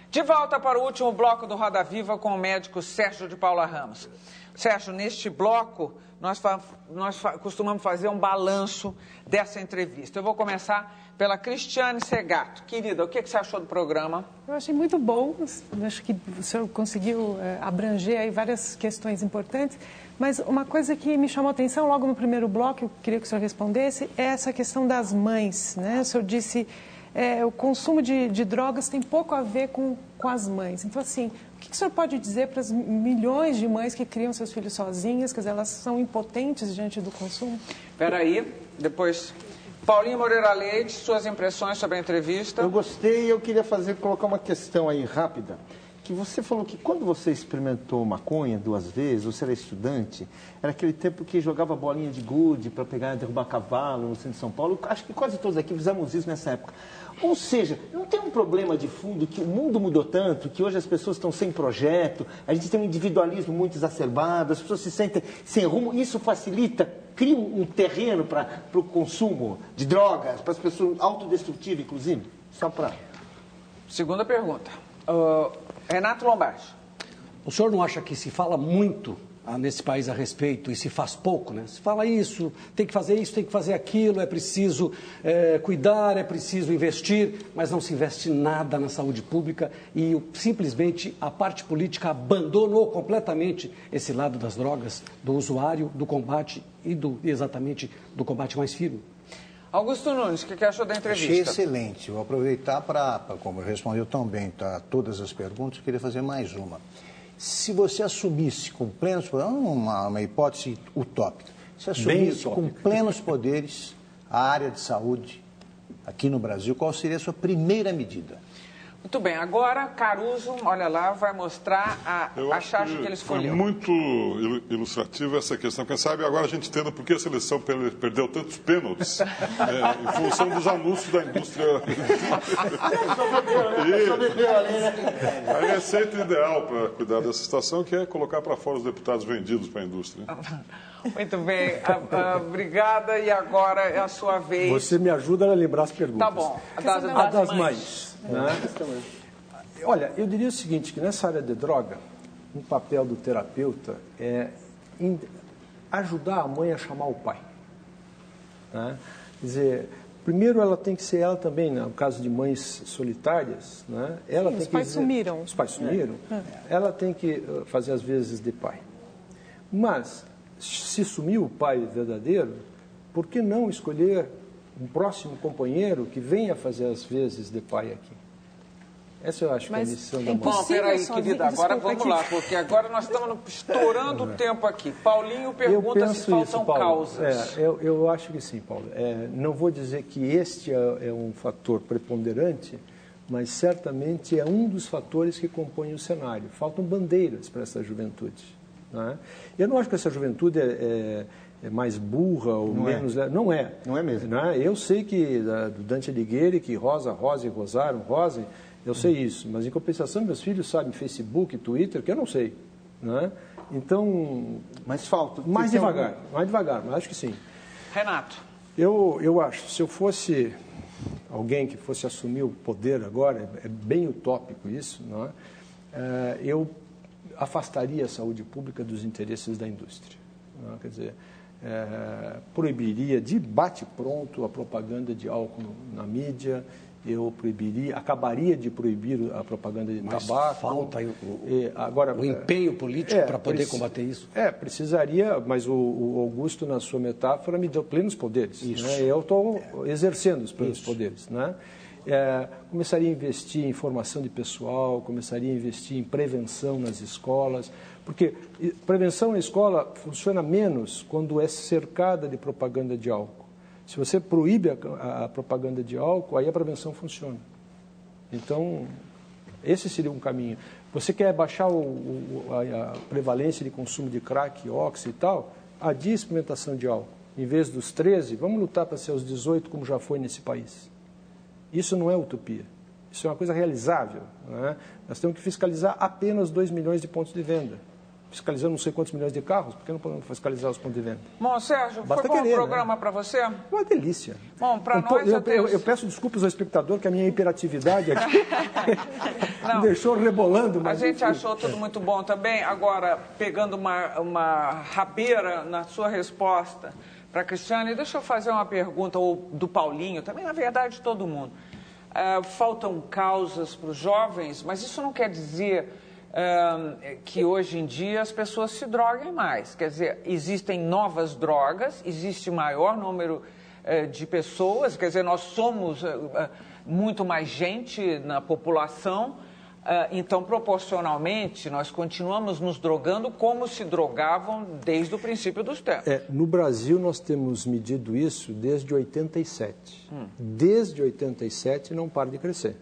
Speaker 1: De volta para o último bloco do Roda Viva com o médico Sérgio de Paula Ramos. Sérgio, neste bloco, nós costumamos fazer um balanço dessa entrevista. Eu vou começar pela Cristiane Segato. Querida, o que você achou do programa?
Speaker 4: Eu achei muito bom. Acho que o senhor conseguiu abranger aí várias questões importantes. Mas uma coisa que me chamou a atenção logo no primeiro bloco, eu queria que o senhor respondesse, é essa questão das mães, né? O senhor disse... o consumo de drogas tem pouco a ver com as mães. Então, assim, o que o senhor pode dizer para as milhões de mães que criam seus filhos sozinhas, quer dizer, elas são impotentes diante do consumo?
Speaker 1: Espera aí, depois... Paulinho Moreira Leite, suas impressões sobre a entrevista.
Speaker 6: Eu gostei e eu queria colocar uma questão aí rápida. Que você falou que quando você experimentou maconha 2 vezes, você era estudante, era aquele tempo que jogava bolinha de gude para pegar e derrubar cavalo no centro de São Paulo. Acho que quase todos aqui fizemos isso nessa época. Ou seja, não tem um problema de fundo que o mundo mudou tanto, que hoje as pessoas estão sem projeto, a gente tem um individualismo muito exacerbado, as pessoas se sentem sem rumo, isso facilita, cria um terreno para o consumo de drogas, para as pessoas autodestrutivas, inclusive? Só para...
Speaker 1: Segunda pergunta. Renato Lombardi.
Speaker 5: O senhor não acha que se fala muito nesse país a respeito e se faz pouco, né? Se fala isso, tem que fazer aquilo, é preciso cuidar, é preciso investir, mas não se investe nada na saúde pública e simplesmente a parte política abandonou completamente esse lado das drogas, do usuário, do combate e exatamente do combate mais firme.
Speaker 1: Augusto Nunes, o que achou da entrevista?
Speaker 3: Achei excelente. Vou aproveitar como respondeu tão bem todas as perguntas, eu queria fazer mais uma. Se você assumisse com plenos poderes, uma hipótese utópica, se assumisse com plenos poderes a área de saúde aqui no Brasil, qual seria a sua primeira medida?
Speaker 1: Muito bem, agora Caruso, olha lá, vai mostrar a charge que ele escolheu.
Speaker 7: Foi muito ilustrativo essa questão. Quem sabe agora a gente entenda por que a seleção perdeu tantos pênaltis em função dos anúncios da indústria. A receita ideal para cuidar dessa situação que é colocar para fora os deputados vendidos para a indústria.
Speaker 1: Muito bem, obrigada. E agora é a sua vez.
Speaker 2: Você me ajuda a lembrar as perguntas.
Speaker 1: Tá bom.
Speaker 2: A das mães. Né? Olha, eu diria o seguinte, que nessa área de droga, um papel do terapeuta é ajudar a mãe a chamar o pai. Né? Quer dizer, primeiro ela tem que ser ela também, no caso de mães solitárias, né? Ela tem
Speaker 4: os pais sumiram.
Speaker 2: Os pais sumiram. Ela tem que fazer as vezes de pai. Mas, se sumiu o pai verdadeiro, por que não escolher um próximo companheiro que venha fazer as vezes de pai aqui? Essa eu acho que é a missão da mãe.
Speaker 1: Bom, peraí, querida, agora vamos lá, porque agora nós estamos estourando o tempo aqui. Paulinho pergunta se faltam causas.
Speaker 2: Eu acho que sim, Paulo. Não vou dizer que este é um fator preponderante, mas certamente é um dos fatores que compõem o cenário. Faltam bandeiras para essa juventude. Né? Eu não acho que essa juventude é mais burra ou menos... Não é.
Speaker 6: Não é mesmo.
Speaker 2: Né? Eu sei que do Dante Alighieri, que rosa e rosaram, rosem, eu sei isso, mas em compensação meus filhos sabem Facebook, Twitter, que eu não sei. Né? Então...
Speaker 6: Mas falta.
Speaker 2: Mais devagar, mas acho que sim.
Speaker 1: Renato.
Speaker 2: Eu acho, se eu fosse alguém que fosse assumir o poder agora, é bem utópico isso, não é? Eu afastaria a saúde pública dos interesses da indústria. Não é? Quer dizer, proibiria de bate-pronto a propaganda de álcool na mídia, eu acabaria de proibir a propaganda de tabaco.
Speaker 5: Falta o empenho político para poder combater isso.
Speaker 2: Precisaria, mas o Augusto, na sua metáfora, me deu plenos poderes.
Speaker 5: Isso.
Speaker 2: Né? Eu estou exercendo os plenos poderes. Né? Começaria a investir em formação de pessoal, começaria a investir em prevenção nas escolas, porque prevenção na escola funciona menos quando é cercada de propaganda de álcool. Se você proíbe a propaganda de álcool, aí a prevenção funciona. Então, esse seria um caminho. Você quer baixar a prevalência de consumo de crack, oxi e tal? Adie a experimentação de álcool. Em vez dos 13, vamos lutar para ser os 18, como já foi nesse país. Isso não é utopia. Isso é uma coisa realizável. Né? Nós temos que fiscalizar apenas 2 milhões de pontos de venda. Fiscalizando não sei quantos milhões de carros, por que não podemos fiscalizar os pontos de venda?
Speaker 1: Bom, Sérgio,
Speaker 2: Basta
Speaker 1: foi bom
Speaker 2: querer,
Speaker 1: o programa, né? Para você?
Speaker 2: Uma delícia.
Speaker 1: Bom, para nós...
Speaker 2: Eu peço desculpas ao espectador, que a minha hiperatividade aqui me deixou rebolando. Mas
Speaker 1: a gente achou tudo muito bom também. Agora, pegando uma rabeira na sua resposta para a Cristiane, deixa eu fazer uma pergunta, ou do Paulinho, também, na verdade, todo mundo. Faltam causas para os jovens, mas isso não quer dizer... que hoje em dia as pessoas se droguem mais. Quer dizer, existem novas drogas, existe maior número de pessoas, quer dizer, nós somos muito mais gente na população, então, proporcionalmente, nós continuamos nos drogando como se drogavam desde o princípio dos tempos.
Speaker 2: No Brasil, nós temos medido isso desde 87. Desde 87 não para de crescer.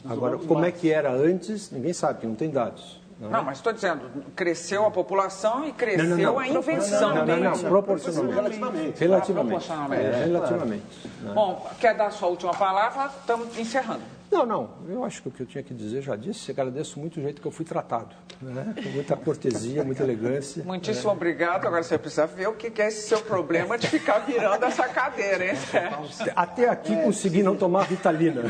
Speaker 2: Agora, como é que era antes, ninguém sabe, que não tem dados.
Speaker 1: Não, mas estou dizendo, cresceu a população e cresceu a invenção.
Speaker 2: Não, proporcionalmente. Relativamente.
Speaker 1: Bom, quer dar a sua última palavra? Estamos encerrando.
Speaker 2: Não, eu acho que o que eu tinha que dizer já disse. Agradeço muito o jeito que eu fui tratado, né? Com muita cortesia, muita elegância.
Speaker 1: Muitíssimo obrigado. Agora você precisa ver o que é esse seu problema de ficar virando essa cadeira, hein?
Speaker 2: Até aqui consegui não tomar Ritalina.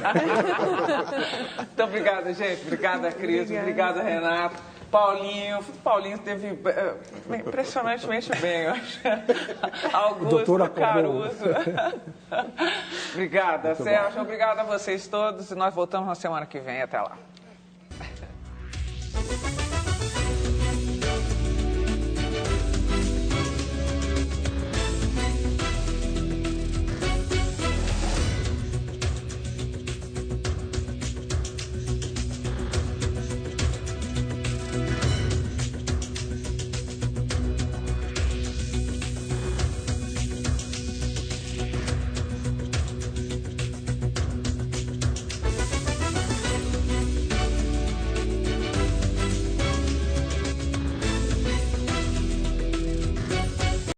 Speaker 1: Muito obrigada, gente. Obrigada, Cris. Obrigada, Renato. Paulinho teve impressionantemente bem, eu acho. Augusto Caruso. Obrigada, Sérgio. Obrigada a vocês todos e nós voltamos na semana que vem. Até lá.